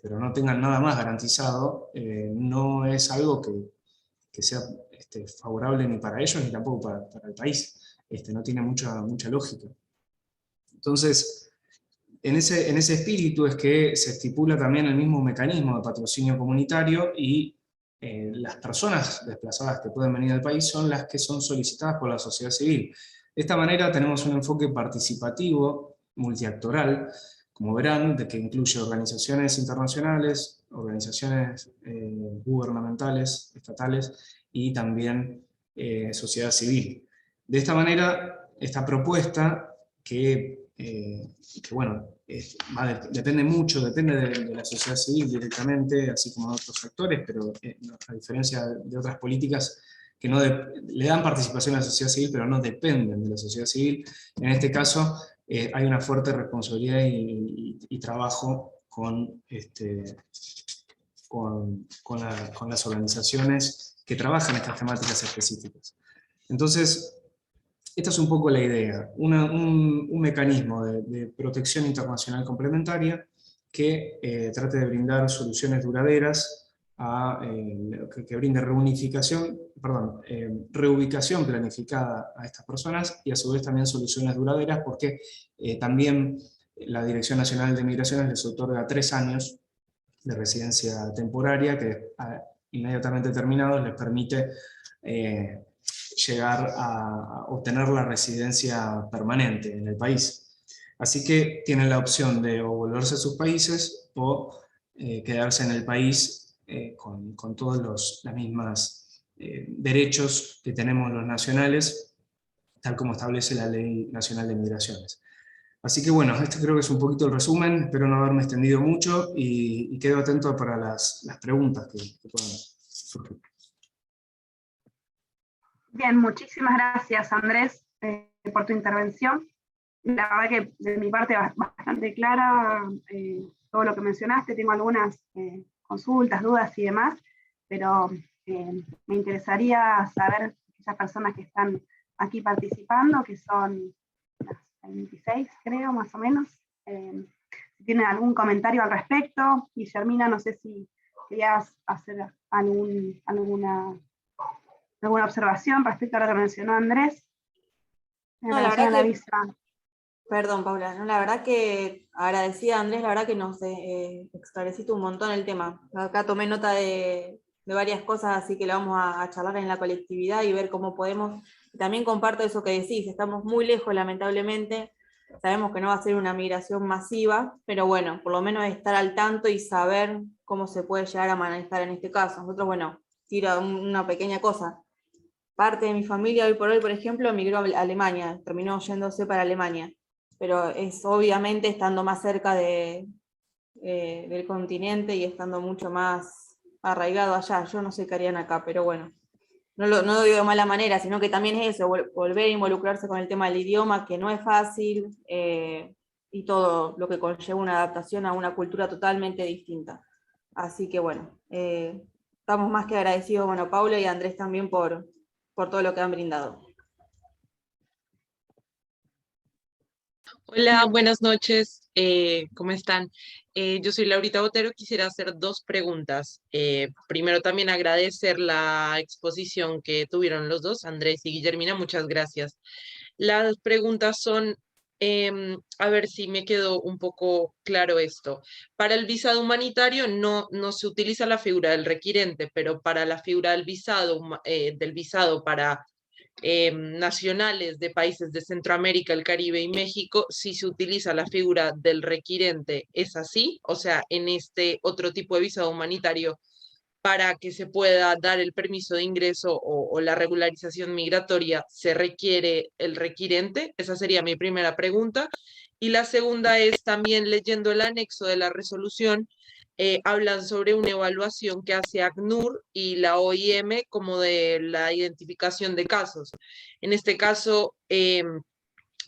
pero no tengan nada más garantizado, no es algo que sea favorable ni para ellos ni tampoco para el país. No tiene mucha lógica. Entonces, en ese espíritu es que se estipula también el mismo mecanismo de patrocinio comunitario y las personas desplazadas que pueden venir al país son las que son solicitadas por la sociedad civil. De esta manera tenemos un enfoque participativo, multiactoral, como verán, de que incluye organizaciones internacionales, organizaciones gubernamentales, estatales, y también sociedad civil. De esta manera, esta propuesta bueno, depende mucho, depende de la sociedad civil directamente, así como de otros actores, pero a diferencia de otras políticas que le dan participación a la sociedad civil, pero no dependen de la sociedad civil, en este caso hay una fuerte responsabilidad y trabajo con las organizaciones que trabajan estas temáticas específicas. Entonces, esta es un poco la idea, un mecanismo de protección internacional complementaria que trate de brindar soluciones duraderas, que brinde reubicación planificada a estas personas y a su vez también soluciones duraderas, porque también la Dirección Nacional de Migraciones les otorga 3 años de residencia temporaria que inmediatamente terminados les permite llegar a obtener la residencia permanente en el país. Así que tienen la opción de o volverse a sus países o quedarse en el país con todos los mismos derechos que tenemos los nacionales, tal como establece la Ley Nacional de Migraciones. Así que bueno, este creo que es un poquito el resumen, espero no haberme extendido mucho y quedo atento para las preguntas que puedan surgir. Bien, muchísimas gracias, Andrés, por tu intervención. La verdad que de mi parte bastante clara todo lo que mencionaste. Tengo algunas consultas, dudas y demás, pero me interesaría saber esas personas que están aquí participando, que son las 26, creo, más o menos, si tienen algún comentario al respecto. Guillermina, no sé si querías hacer alguna observación respecto a lo que mencionó Andrés. No, la verdad que, perdón, Paula, no, la verdad que agradecida a Andrés, la verdad que nos esclareciste un montón el tema. Acá tomé nota de varias cosas, así que lo vamos a charlar en la colectividad y ver cómo podemos. También comparto eso que decís, estamos muy lejos, lamentablemente. Sabemos que no va a ser una migración masiva, pero bueno, por lo menos estar al tanto y saber cómo se puede llegar a manejar en este caso. Nosotros, bueno, tiro una pequeña cosa. Parte de mi familia hoy por hoy, por ejemplo, emigró a Alemania, terminó yéndose para Alemania, pero es obviamente estando más cerca del continente y estando mucho más arraigado allá. Yo no sé qué harían acá, pero bueno, no lo digo de mala manera, sino que también es eso, volver a involucrarse con el tema del idioma, que no es fácil, y todo lo que conlleva una adaptación a una cultura totalmente distinta. Así que bueno, estamos más que agradecidos, bueno, Paula y Andrés también por todo lo que han brindado. Hola, buenas noches. ¿Cómo están? Yo soy Laurita Botero. Quisiera hacer 2 preguntas. Primero, también agradecer la exposición que tuvieron los dos, Andrés y Guillermina. Muchas gracias. Las preguntas son, a ver si me quedó un poco claro esto. Para el visado humanitario no se utiliza la figura del requirente, pero para la figura del visado para nacionales de países de Centroamérica, el Caribe y México, si se utiliza la figura del requirente, ¿es así? O sea, en este otro tipo de visado humanitario, para que se pueda dar el permiso de ingreso o la regularización migratoria, ¿se requiere el requirente? Esa sería mi primera pregunta. Y la segunda es también leyendo el anexo de la resolución, hablan sobre una evaluación que hace ACNUR y la OIM como de la identificación de casos. En este caso,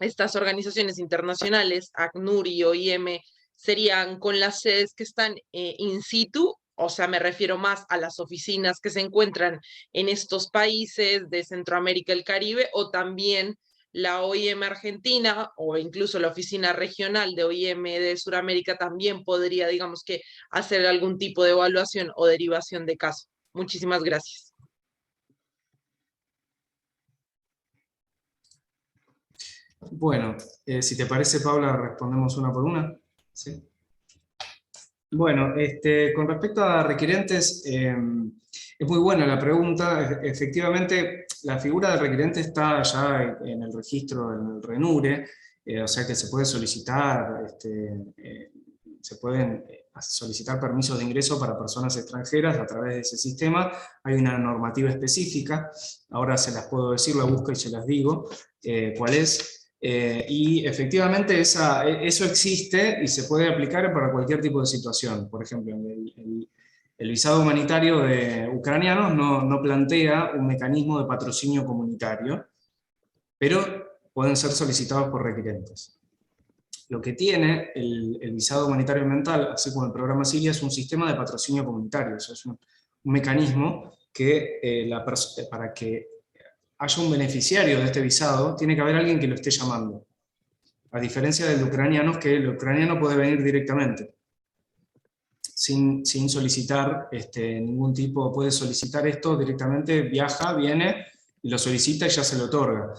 estas organizaciones internacionales, ACNUR y OIM, serían con las sedes que están in situ, o sea, me refiero más a las oficinas que se encuentran en estos países de Centroamérica y el Caribe, o también la OIM Argentina, o incluso la oficina regional de OIM de Sudamérica también podría, digamos que, hacer algún tipo de evaluación o derivación de caso. Muchísimas gracias. Bueno, si te parece, Paula, respondemos una por una. ¿Sí? Bueno, con respecto a requirentes, es muy buena la pregunta. Efectivamente, la figura del requirente está ya en el registro, en el RENURE, o sea que se puede solicitar, se pueden solicitar permisos de ingreso para personas extranjeras a través de ese sistema. Hay una normativa específica, ahora se las puedo decir, la busco y se las digo cuál es. Y efectivamente eso existe y se puede aplicar para cualquier tipo de situación. Por ejemplo, el visado humanitario de ucranianos no plantea un mecanismo de patrocinio comunitario, pero pueden ser solicitados por requirentes. Lo que tiene el visado humanitario ambiental, así como el programa Siria, es un sistema de patrocinio comunitario. O sea, es un mecanismo que para que haya un beneficiario de este visado, tiene que haber alguien que lo esté llamando. A diferencia del de ucranianos, que el ucraniano puede venir directamente, sin solicitar ningún tipo, puede solicitar esto directamente, viaja, viene, y lo solicita y ya se lo otorga.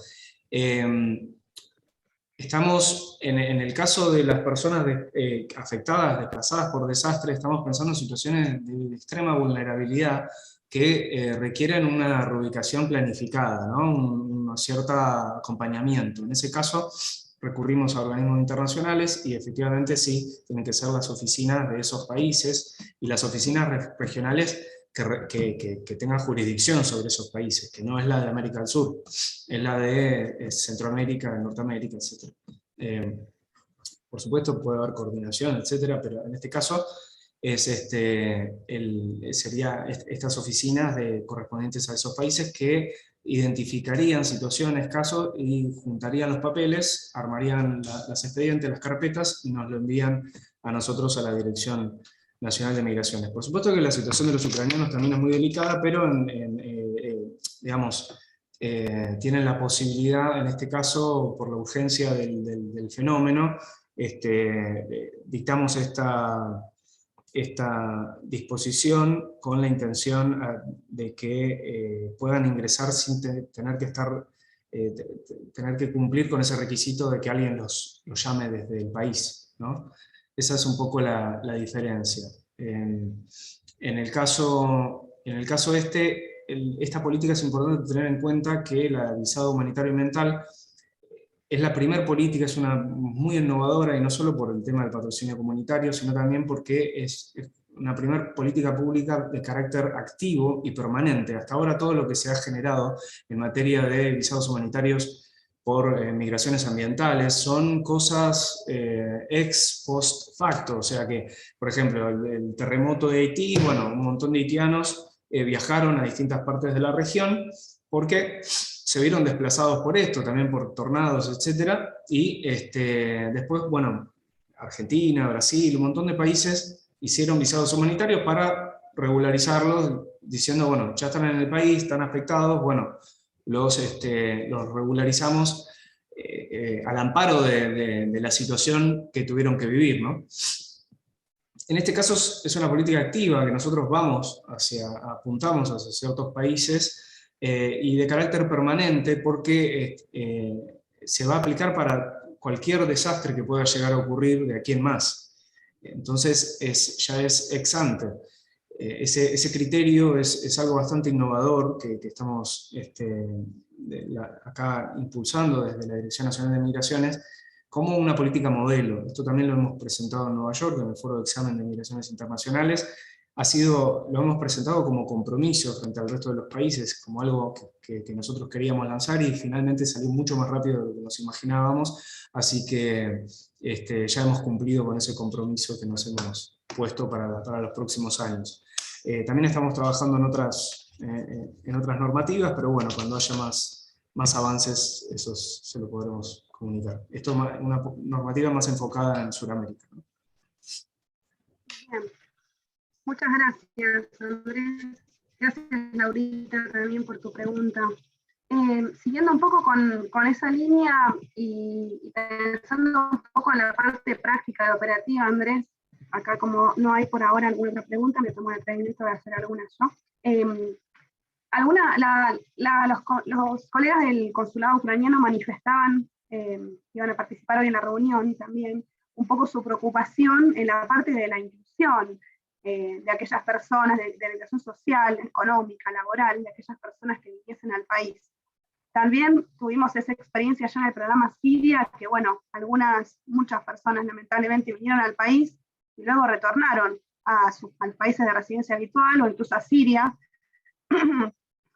Estamos, en el caso de las personas afectadas, desplazadas por desastre, estamos pensando en situaciones de extrema vulnerabilidad, que requieren una reubicación planificada, ¿no? Un cierto acompañamiento. En ese caso, recurrimos a organismos internacionales y efectivamente sí, tienen que ser las oficinas de esos países y las oficinas regionales que tengan jurisdicción sobre esos países, que no es la de América del Sur, es la de Centroamérica, Norteamérica, etc. Por supuesto puede haber coordinación, etc., pero en este caso sería estas oficinas correspondientes a esos países que identificarían situaciones, casos, y juntarían los papeles, armarían las expedientes, las carpetas, y nos lo envían a nosotros a la Dirección Nacional de Migraciones. Por supuesto que la situación de los ucranianos también es muy delicada, pero digamos, tienen la posibilidad, en este caso, por la urgencia del fenómeno, dictamos esta disposición con la intención de que puedan ingresar sin tener que cumplir con ese requisito de que alguien los llame desde el país, ¿no? Esa es un poco la diferencia. En el caso esta política es importante tener en cuenta que la visado humanitario ambiental es la primera política, es una muy innovadora, y no solo por el tema del patrocinio comunitario, sino también porque es una primera política pública de carácter activo y permanente. Hasta ahora todo lo que se ha generado en materia de visados humanitarios por migraciones ambientales son cosas ex post facto, o sea que, por ejemplo, el terremoto de Haití, bueno, un montón de haitianos viajaron a distintas partes de la región porque se vieron desplazados por esto, también por tornados, etc. Y después, bueno, Argentina, Brasil, un montón de países hicieron visados humanitarios para regularizarlos, diciendo, bueno, ya están en el país, están afectados, bueno, los regularizamos al amparo de la situación que tuvieron que vivir, ¿no? En este caso es una política activa que nosotros apuntamos hacia ciertos países, y de carácter permanente, porque se va a aplicar para cualquier desastre que pueda llegar a ocurrir de aquí en más. Entonces ya es ex ante. Ese criterio es algo bastante innovador que estamos acá impulsando desde la Dirección Nacional de Migraciones como una política modelo. Esto también lo hemos presentado en Nueva York, en el Foro de Examen de Migraciones Internacionales, lo hemos presentado como compromiso frente al resto de los países, como algo que nosotros queríamos lanzar, y finalmente salió mucho más rápido de lo que nos imaginábamos, así que ya hemos cumplido con ese compromiso que nos hemos puesto para los próximos años. También estamos trabajando en otras normativas, pero bueno, cuando haya más avances, eso se lo podremos comunicar. Esto es una normativa más enfocada en Sudamérica, ¿no? Bien. Muchas gracias, Andrés. Gracias, Laurita, también por tu pregunta. Siguiendo un poco con esa línea y pensando un poco en la parte práctica y operativa, Andrés, acá como no hay por ahora alguna otra pregunta, me tomo el atrevimiento de hacer algunas yo. Los colegas del consulado ucraniano manifestaban, iban a participar hoy en la reunión también, un poco su preocupación en la parte de la inclusión de aquellas personas, de la inclusión social, económica, laboral, de aquellas personas que viniesen al país. También tuvimos esa experiencia ya en el programa Siria, que bueno, muchas personas lamentablemente vinieron al país y luego retornaron a sus países de residencia habitual o incluso a Siria,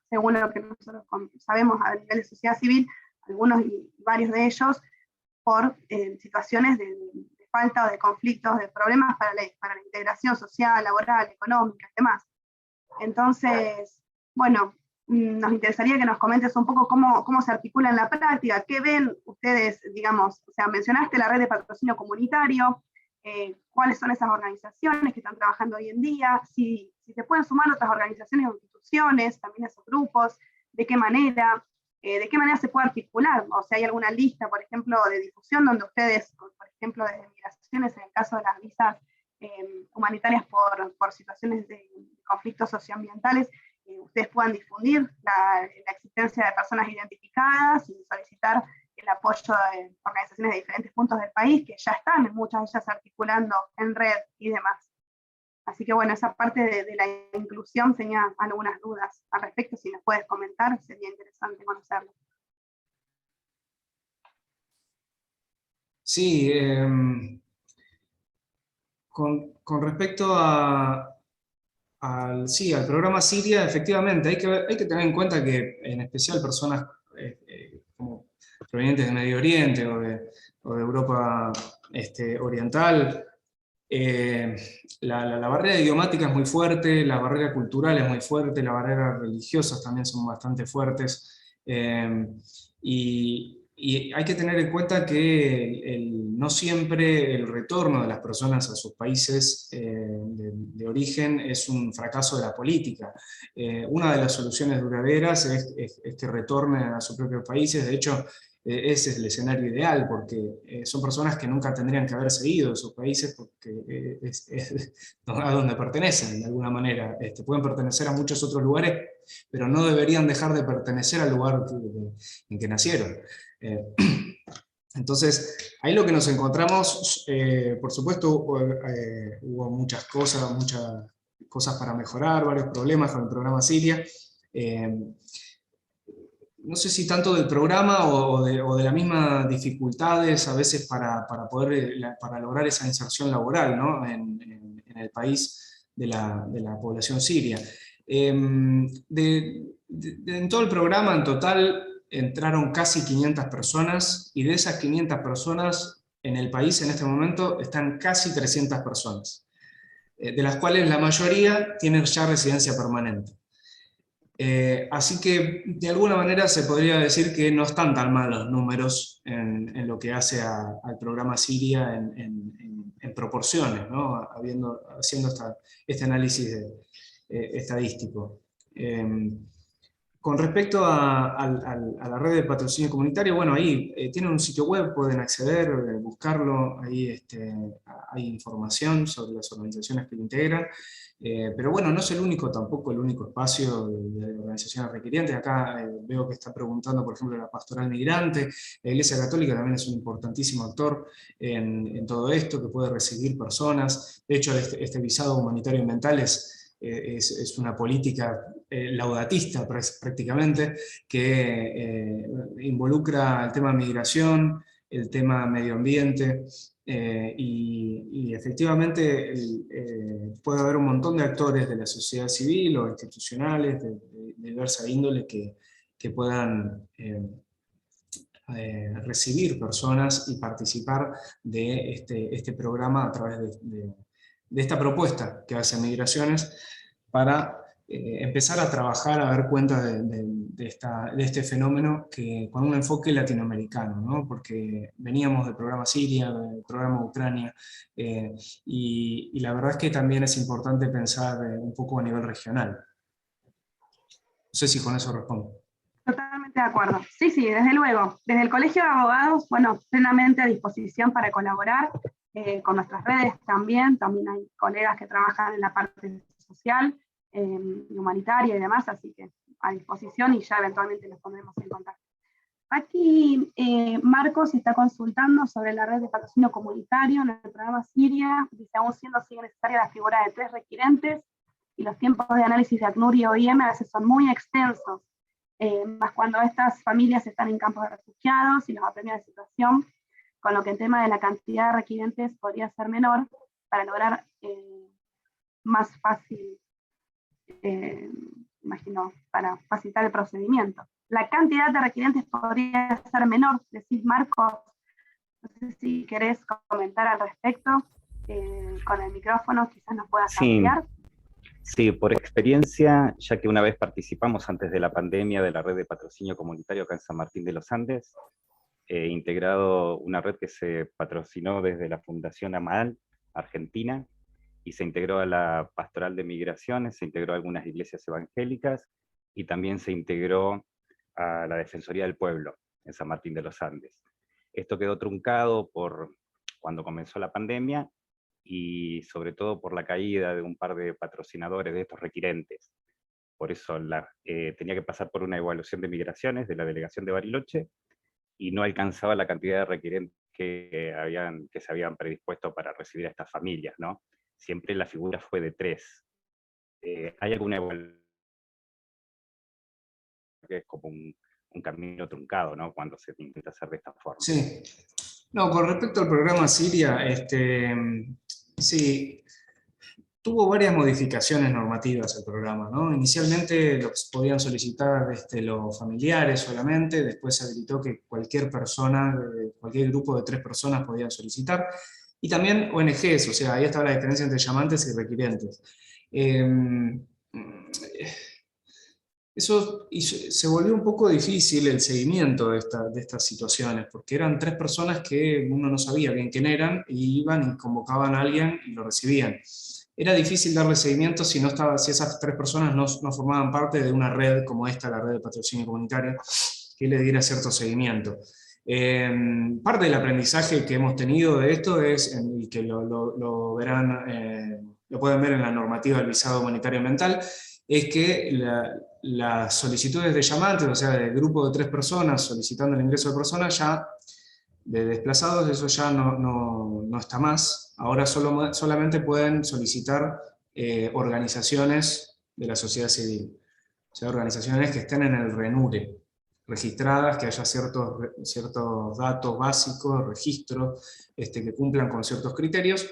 según lo que nosotros sabemos a nivel de sociedad civil, algunos y varios de ellos, por situaciones de falta o de conflictos, de problemas para la integración social, laboral, económica y demás. Entonces, bueno, nos interesaría que nos comentes un poco cómo se articula en la práctica, qué ven ustedes, digamos, o sea, mencionaste la red de patrocinio comunitario, cuáles son esas organizaciones que están trabajando hoy en día, si se pueden sumar otras organizaciones o instituciones, también esos grupos, de qué manera se puede articular, o sea, hay alguna lista, por ejemplo, de difusión donde ustedes, por ejemplo, desde Migraciones, en el caso de las visas humanitarias por situaciones de conflictos socioambientales, ustedes puedan difundir la existencia de personas identificadas y solicitar el apoyo de organizaciones de diferentes puntos del país, que ya están muchas de ellas articulando en red y demás. Así que bueno, esa parte de la inclusión tenía algunas dudas al respecto, si nos puedes comentar, sería interesante conocerlo. Sí, con respecto al programa Siria, efectivamente, hay que tener en cuenta que en especial personas como provenientes de Medio Oriente o de Europa oriental, la barrera idiomática es muy fuerte, la barrera cultural es muy fuerte, las barreras religiosas también son bastante fuertes, y hay que tener en cuenta que no siempre el retorno de las personas a sus países de origen es un fracaso de la política. Una de las soluciones duraderas es que retornen a sus propios países. De hecho, ese es el escenario ideal, porque son personas que nunca tendrían que haberse ido de sus países, porque es a donde pertenecen, de alguna manera. Pueden pertenecer a muchos otros lugares, pero no deberían dejar de pertenecer al lugar en que nacieron. Entonces, ahí lo que nos encontramos, por supuesto, hubo muchas cosas para mejorar, varios problemas con el programa Siria. No sé si tanto del programa o de las mismas dificultades a veces para lograr esa inserción laboral, ¿no? en el país de la población siria. En todo el programa, en total, entraron casi 500 personas, y de esas 500 personas, en el país en este momento están casi 300 personas, de las cuales la mayoría tienen ya residencia permanente. Así que de alguna manera se podría decir que no están tan mal los números en lo que hace al programa Siria en proporciones, ¿no? Haciendo este análisis estadístico. Con respecto a la red de patrocinio comunitario, bueno, ahí tienen un sitio web, pueden acceder, buscarlo, ahí hay información sobre las organizaciones que lo integran. Pero bueno, no es el único espacio de organizaciones requirientes. Acá veo que está preguntando, por ejemplo, la Pastoral Migrante. La Iglesia Católica también es un importantísimo actor en todo esto, que puede recibir personas. De hecho, este visado humanitario ambiental es una política laudatista prácticamente, que involucra el tema migración, el tema medio ambiente, y efectivamente puede haber un montón de actores de la sociedad civil o institucionales de diversa índole que puedan recibir personas y participar de este programa a través de esta propuesta que hace Migraciones para empezar a trabajar, a dar cuenta de este fenómeno con un enfoque latinoamericano, ¿no? Porque veníamos del programa Siria, del programa Ucrania, y la verdad es que también es importante pensar un poco a nivel regional. No sé si con eso respondo. Totalmente de acuerdo. Sí, sí, desde luego. Desde el Colegio de Abogados, bueno, plenamente a disposición para colaborar con nuestras redes también. También hay colegas que trabajan en la parte social, humanitaria y demás, así que a disposición y ya eventualmente nos pondremos en contacto. Aquí Marcos está consultando sobre la red de patrocinio comunitario en el programa Siria. Dice, aún sigue necesaria la figura de 3 requirentes y los tiempos de análisis de ACNUR y OIM a veces son muy extensos. Más cuando estas familias están en campos de refugiados y los apremia de situación, con lo que el tema de la cantidad de requirentes podría ser menor para lograr más fácil, imagino, para facilitar el procedimiento. La cantidad de requirentes podría ser menor, decís Marcos, no sé si querés comentar al respecto, con el micrófono quizás nos puedas ampliar. Sí, por experiencia, ya que una vez participamos antes de la pandemia de la red de patrocinio comunitario acá en San Martín de los Andes, integrado una red que se patrocinó desde la Fundación AMAL, Argentina, y se integró a la Pastoral de Migraciones, se integró a algunas iglesias evangélicas, y también se integró a la Defensoría del Pueblo en San Martín de los Andes. Esto quedó truncado cuando comenzó la pandemia, y sobre todo por la caída de un par de patrocinadores de estos requirentes. Por eso tenía que pasar por una evaluación de migraciones de la delegación de Bariloche, y no alcanzaba la cantidad de requirentes que se habían predispuesto para recibir a estas familias, ¿no? Siempre la figura fue de 3. ¿Hay alguna evaluación que es como un camino truncado, ¿no? Cuando se intenta hacer de esta forma? Sí. No, con respecto al programa Siria, sí, tuvo varias modificaciones normativas el programa, ¿no? Inicialmente los podían solicitar los familiares solamente, después se habilitó que cualquier persona, cualquier grupo de 3 personas podían solicitar, y también ONGs, o sea, ahí estaba la diferencia entre llamantes y requirentes. Eso se volvió un poco difícil el seguimiento de estas situaciones, porque eran 3 personas que uno no sabía bien quién eran, y iban y convocaban a alguien y lo recibían. Era difícil darle seguimiento si esas 3 personas no formaban parte de una red como esta, la red de patrocinio comunitario, que le diera cierto seguimiento. Parte del aprendizaje que hemos tenido de esto y que lo verán, lo pueden ver en la normativa del visado humanitario ambiental, es que las solicitudes de llamantes, o sea, de grupo de 3 personas solicitando el ingreso de personas, ya de desplazados, eso ya no está más. Ahora solamente pueden solicitar organizaciones de la sociedad civil, o sea, organizaciones que estén en el RENURE, registradas, que haya ciertos datos básicos, registros, que cumplan con ciertos criterios,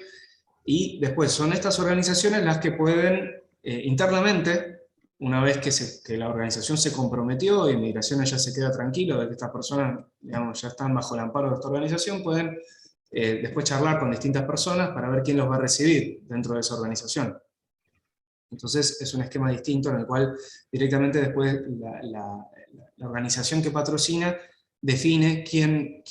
y después son estas organizaciones las que pueden internamente, una vez que la organización se comprometió y Migraciones ya se queda tranquilo de que estas personas, digamos, ya están bajo el amparo de esta organización, pueden después charlar con distintas personas para ver quién los va a recibir dentro de esa organización. Entonces es un esquema distinto en el cual directamente después la organización que patrocina define quién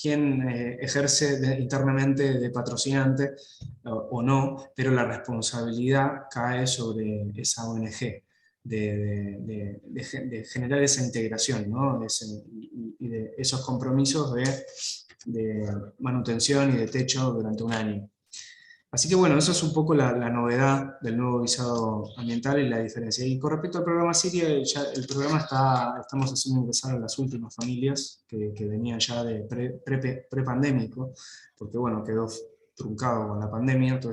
ejerce internamente de patrocinante o no, pero la responsabilidad cae sobre esa ONG de generar esa integración, ¿no? Y de esos compromisos de manutención y de techo durante un año. Así que bueno, eso es un poco la novedad del nuevo visado ambiental y la diferencia. Y con respecto al programa Siria, ya el programa estamos haciendo ingresar a las últimas familias que venían ya de prepandémico, porque bueno, quedó truncado con la pandemia todo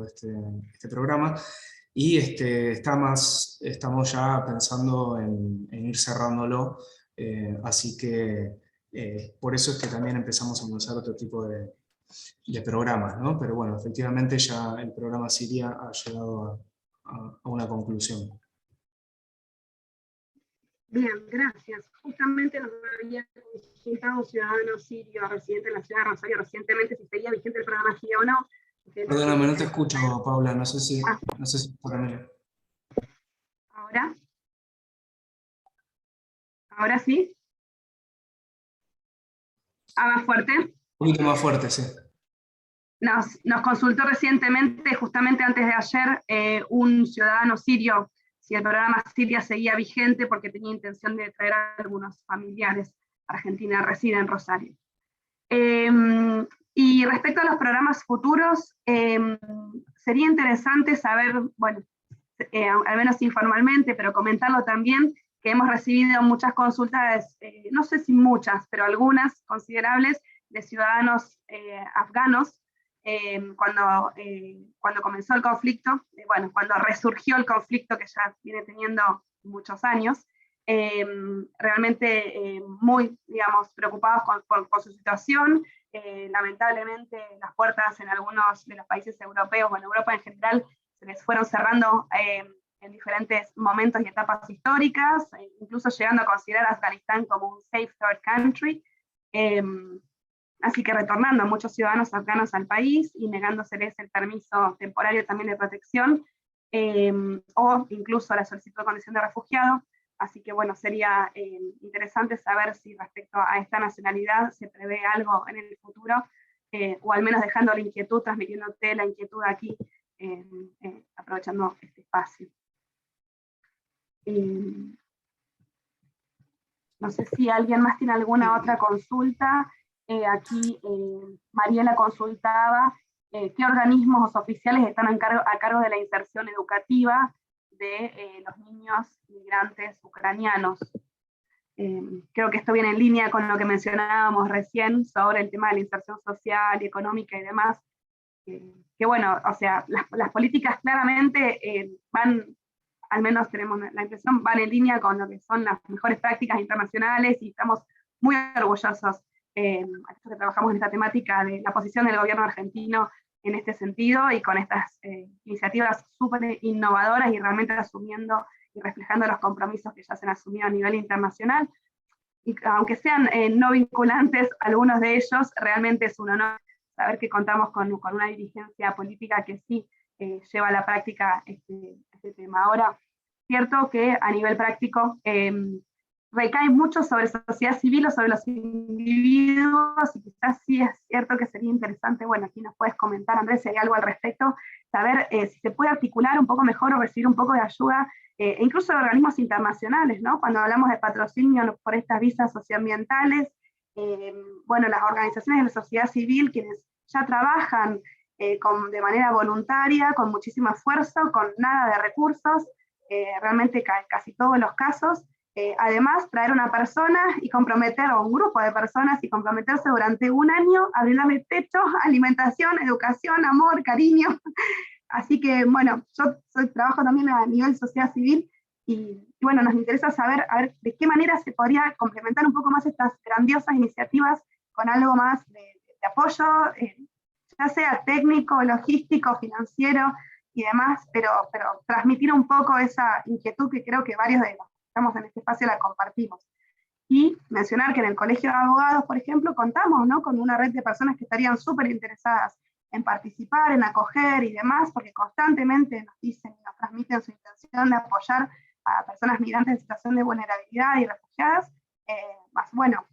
este programa, y estamos ya pensando en ir cerrándolo, así que por eso es que también empezamos a usar otro tipo de de programas, ¿no? Pero bueno, efectivamente ya el programa Siria ha llegado a una conclusión. Bien, gracias. Justamente nos había consultado un ciudadano sirio residente en la ciudad de Rosario recientemente si seguía vigente el programa Siria o no. Perdóname, no te escucho, Paula, no sé si por mí. ¿Ahora? ¿Ahora sí? ¿Más fuerte? Un poquito más fuerte, sí. Nos consultó recientemente, justamente antes de ayer, un ciudadano sirio, si el programa Siria seguía vigente porque tenía intención de traer a algunos familiares. Argentina reside en Rosario. Y respecto a los programas futuros, sería interesante saber, bueno, al menos informalmente, pero comentarlo también, que hemos recibido muchas consultas, no sé si muchas, pero algunas considerables, de ciudadanos afganos, cuando comenzó el conflicto, bueno, cuando resurgió el conflicto que ya viene teniendo muchos años, realmente muy, digamos, preocupados con su situación. Lamentablemente las puertas en algunos de los países europeos, o en Europa en general, se les fueron cerrando en diferentes momentos y etapas históricas, incluso llegando a considerar a Afganistán como un safe third country. Así que retornando muchos ciudadanos afganos al país y negándoseles el permiso temporario también de protección, o incluso la solicitud de condición de refugiado. Así que bueno, sería interesante saber si respecto a esta nacionalidad se prevé algo en el futuro, o al menos dejando la inquietud, transmitiéndote la inquietud aquí, aprovechando este espacio. No sé si alguien más tiene alguna otra consulta. Aquí Mariela consultaba qué organismos oficiales están a cargo de la inserción educativa de los niños migrantes ucranianos. Creo que esto viene en línea con lo que mencionábamos recién sobre el tema de la inserción social y económica y demás, que bueno, o sea, las políticas claramente van, al menos tenemos la impresión, van en línea con lo que son las mejores prácticas internacionales, y estamos muy orgullosos, que trabajamos en esta temática, de la posición del gobierno argentino en este sentido, y con estas iniciativas súper innovadoras y realmente asumiendo y reflejando los compromisos que ya se han asumido a nivel internacional. Y aunque sean no vinculantes, algunos de ellos, realmente es un honor saber que contamos con una dirigencia política que sí lleva a la práctica este tema. Ahora, cierto que a nivel práctico recae mucho sobre la sociedad civil o sobre los individuos, y quizás sí es cierto que sería interesante, bueno, aquí nos puedes comentar, Andrés, si hay algo al respecto, saber si se puede articular un poco mejor o recibir un poco de ayuda, incluso de organismos internacionales, ¿no? Cuando hablamos de patrocinio por estas visas socioambientales, bueno, las organizaciones de la sociedad civil, quienes ya trabajan de manera voluntaria, con muchísimo esfuerzo, con nada de recursos, realmente casi todos los casos. Además, traer una persona y comprometer, o un grupo de personas, y comprometerse durante un año a brindarle techo, alimentación, educación, amor, cariño. Así que, bueno, yo trabajo también a nivel sociedad civil, y bueno, nos interesa saber a ver de qué manera se podría complementar un poco más estas grandiosas iniciativas con algo más de apoyo, ya sea técnico, logístico, financiero y demás, pero transmitir un poco esa inquietud que creo que varios de los que estamos en este espacio la compartimos. Y mencionar que en el Colegio de Abogados, por ejemplo, contamos, ¿no?, con una red de personas que estarían súper interesadas en participar, en acoger y demás, porque constantemente nos dicen y nos transmiten su intención de apoyar a personas migrantes en situación de vulnerabilidad y refugiadas. Más bueno,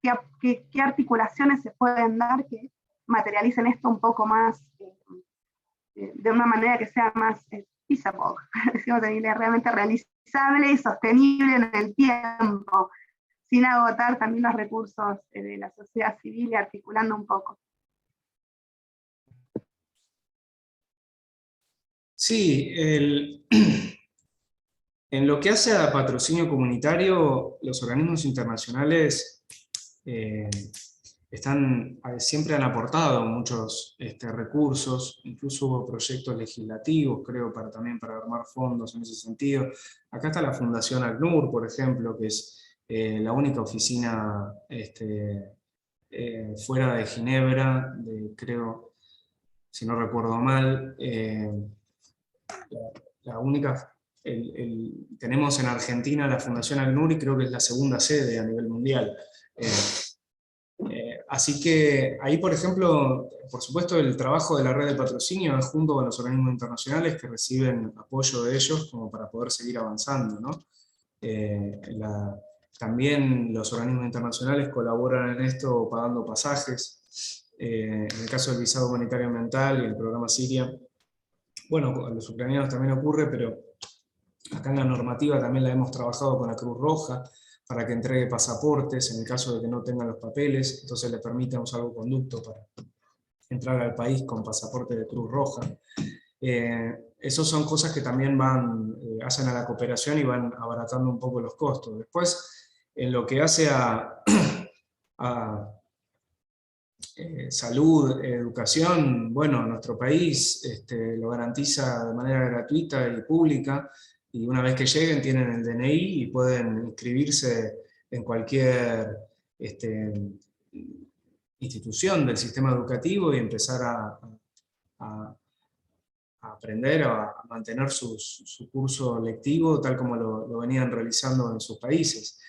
¿qué articulaciones se pueden dar que materialicen esto un poco más, de una manera que sea más feasible, realmente realizable y sostenible en el tiempo, sin agotar también los recursos de la sociedad civil, y articulando un poco? Sí, en lo que hace a patrocinio comunitario, los organismos internacionales siempre han aportado muchos recursos, incluso hubo proyectos legislativos, creo, también para armar fondos en ese sentido. Acá está la Fundación ACNUR, por ejemplo, que es la única oficina fuera de Ginebra, creo, si no recuerdo mal, la única, tenemos en Argentina la Fundación ACNUR y creo que es la segunda sede a nivel mundial. Así que ahí, por ejemplo, por supuesto el trabajo de la red de patrocinio es junto con los organismos internacionales que reciben apoyo de ellos como para poder seguir avanzando, ¿no? También los organismos internacionales colaboran en esto pagando pasajes. En el caso del visado humanitario ambiental y el programa Siria, bueno, con los ucranianos también ocurre, pero acá en la normativa también la hemos trabajado con la Cruz Roja para que entregue pasaportes en el caso de que no tengan los papeles, entonces le permite un salvoconducto para entrar al país con pasaporte de Cruz Roja. Esas son cosas que también hacen a la cooperación y van abaratando un poco los costos. Después, en lo que hace a salud, educación, bueno, nuestro país lo garantiza de manera gratuita y pública, y una vez que lleguen tienen el DNI y pueden inscribirse en cualquier institución del sistema educativo y empezar a aprender, a mantener su curso lectivo tal como lo venían realizando en sus países.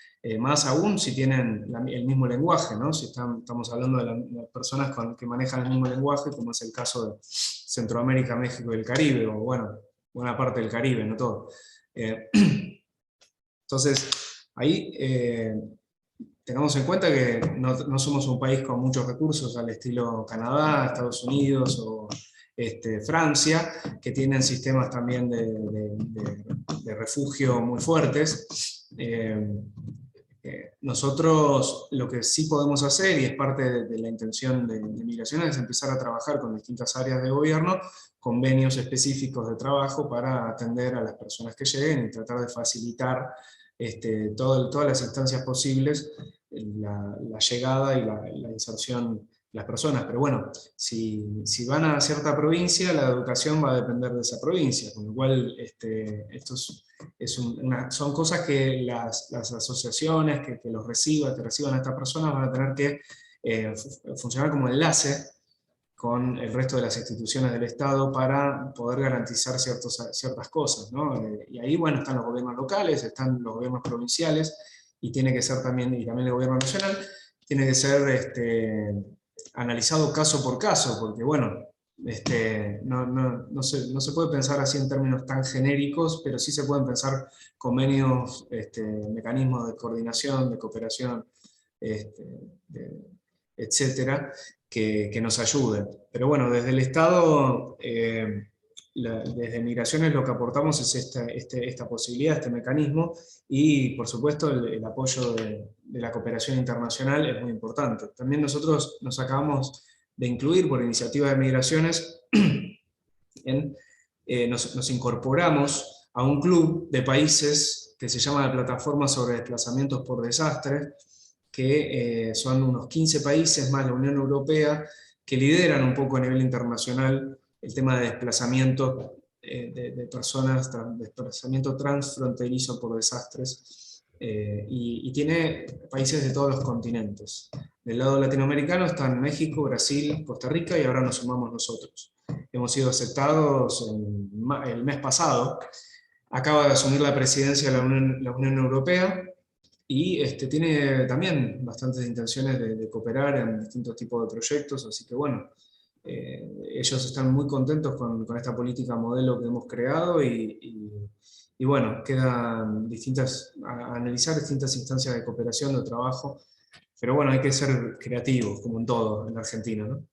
Más aún si tienen el mismo lenguaje, ¿no? Si estamos hablando de las personas que manejan el mismo lenguaje, como es el caso de Centroamérica, México y el Caribe, o bueno, buena parte del Caribe, no todo. Entonces, ahí tengamos en cuenta que no somos un país con muchos recursos al estilo Canadá, Estados Unidos o Francia, que tienen sistemas también de refugio muy fuertes. Nosotros lo que sí podemos hacer, y es parte de la intención de Migraciones, es empezar a trabajar con distintas áreas de gobierno, convenios específicos de trabajo para atender a las personas que lleguen y tratar de facilitar todas las instancias posibles, la llegada y la inserción de las personas. Pero bueno, si van a cierta provincia, la educación va a depender de esa provincia, con lo cual son cosas que las asociaciones que reciban a estas personas van a tener que funcionar como enlace con el resto de las instituciones del Estado para poder garantizar ciertas cosas, ¿no? Y ahí, bueno, están los gobiernos locales, están los gobiernos provinciales, y también el gobierno nacional, tiene que ser analizado caso por caso, porque bueno, no se puede pensar así en términos tan genéricos, pero sí se pueden pensar convenios, mecanismos de coordinación, de cooperación, etcétera, que nos ayuden. Pero bueno, desde el Estado, desde Migraciones lo que aportamos es esta posibilidad, este mecanismo, y por supuesto el apoyo de la cooperación internacional es muy importante. También nosotros nos acabamos de incluir por iniciativa de Migraciones, nos incorporamos a un club de países que se llama la Plataforma sobre Desplazamientos por Desastres, que son unos 15 países más la Unión Europea, que lideran un poco a nivel internacional el tema de desplazamiento de personas, desplazamiento transfronterizo por desastres, y tiene países de todos los continentes. Del lado latinoamericano están México, Brasil, Costa Rica, y ahora nos sumamos nosotros. Hemos sido aceptados el mes pasado. Acaba de asumir la presidencia de la Unión Europea, y tiene también bastantes intenciones de cooperar en distintos tipos de proyectos, así que bueno, ellos están muy contentos con esta política modelo que hemos creado, y bueno, quedan analizar distintas instancias de cooperación, de trabajo, pero bueno, hay que ser creativos, como en todo en Argentina, ¿no?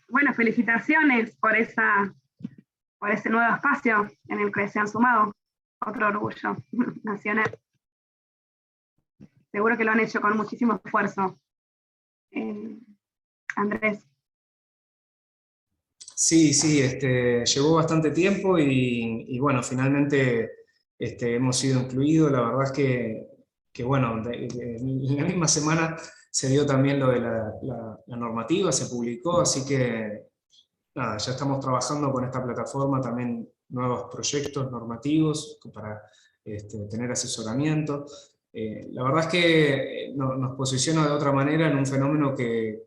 Bueno, felicitaciones por ese nuevo espacio en el que se han sumado. Otro orgullo nacional. Seguro que lo han hecho con muchísimo esfuerzo. Andrés. Sí, llevó bastante tiempo y bueno, finalmente hemos sido incluidos. La verdad es que bueno, en la misma semana se dio también lo de la normativa, se publicó, así que nada, ya estamos trabajando con esta plataforma también nuevos proyectos normativos para tener asesoramiento. La verdad es que nos posiciona de otra manera en un fenómeno que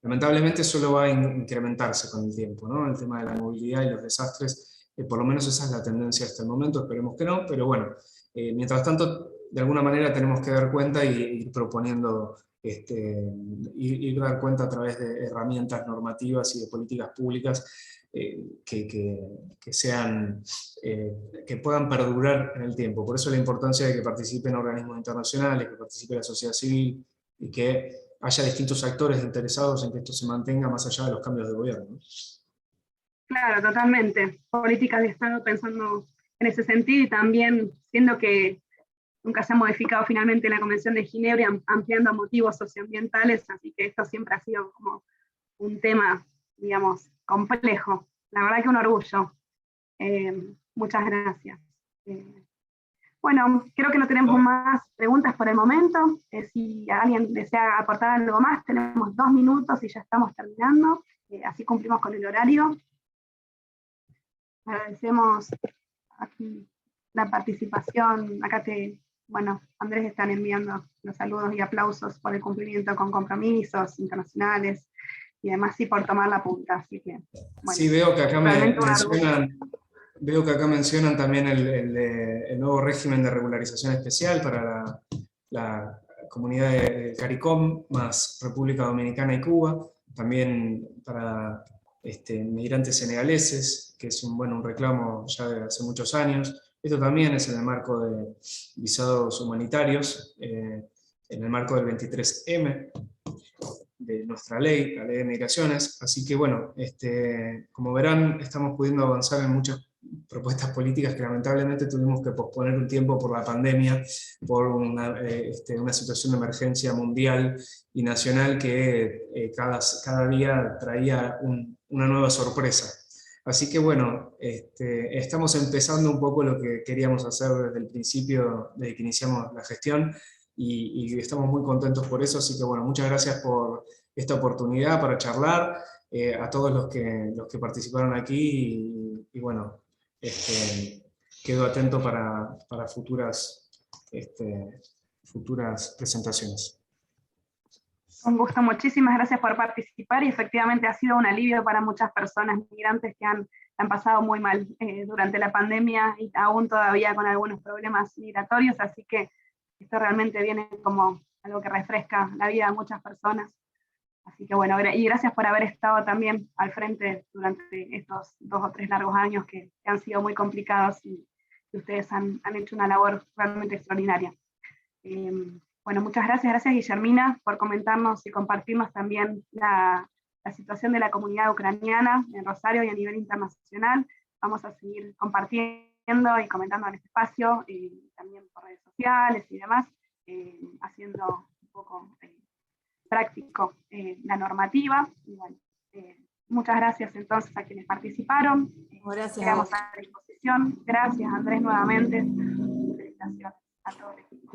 lamentablemente solo va a incrementarse con el tiempo, ¿no? El tema de la movilidad y los desastres, por lo menos esa es la tendencia hasta el momento, esperemos que no, pero bueno, mientras tanto, de alguna manera tenemos que dar cuenta y ir proponiendo, ir dar cuenta a través de herramientas normativas y de políticas públicas que sean, que puedan perdurar en el tiempo. Por eso la importancia de que participen organismos internacionales, que participe la sociedad civil, y que haya distintos actores interesados en que esto se mantenga más allá de los cambios de gobierno, ¿no? Claro, totalmente. Políticas de Estado pensando en ese sentido, y también siendo que nunca se ha modificado finalmente la Convención de Ginebra, ampliando motivos socioambientales, así que esto siempre ha sido como un tema, digamos, complejo. La verdad que un orgullo. Muchas gracias. Bueno, creo que no tenemos más preguntas por el momento. Si alguien desea aportar algo más, tenemos 2 minutos y ya estamos terminando. Así cumplimos con el horario. Agradecemos aquí la participación. Acá bueno, Andrés están enviando los saludos y aplausos por el cumplimiento con compromisos internacionales y además sí por tomar la punta. Así que, bueno, sí, veo que acá mencionan también el nuevo régimen de regularización especial para la comunidad de CARICOM, más República Dominicana y Cuba, también para migrantes senegaleses, que es un reclamo ya de hace muchos años. Esto también es en el marco de visados humanitarios, en el marco del 23M, de nuestra ley, la ley de migraciones. Así que bueno, como verán, estamos pudiendo avanzar en muchas propuestas políticas que lamentablemente tuvimos que posponer un tiempo por la pandemia, por una situación de emergencia mundial y nacional que cada día traía una nueva sorpresa. Así que bueno, estamos empezando un poco lo que queríamos hacer desde el principio, desde que iniciamos la gestión, y estamos muy contentos por eso. Así que bueno, muchas gracias por esta oportunidad para charlar, a todos los que participaron aquí, y bueno, quedo atento para futuras presentaciones. Un gusto, muchísimas gracias por participar, y efectivamente ha sido un alivio para muchas personas migrantes que han pasado muy mal durante la pandemia y aún todavía con algunos problemas migratorios, así que esto realmente viene como algo que refresca la vida de muchas personas. Así que bueno, y gracias por haber estado también al frente durante estos 2 o 3 largos años que han sido muy complicados, y ustedes han hecho una labor realmente extraordinaria. Bueno, muchas gracias Guillermina por comentarnos y compartirnos también la situación de la comunidad ucraniana en Rosario y a nivel internacional. Vamos a seguir compartiendo y comentando en este espacio, también por redes sociales y demás, haciendo un poco práctico la normativa. Y bueno, muchas gracias entonces a quienes participaron. Gracias. Quedamos a disposición. Gracias Andrés nuevamente. Felicitaciones a todos el equipo.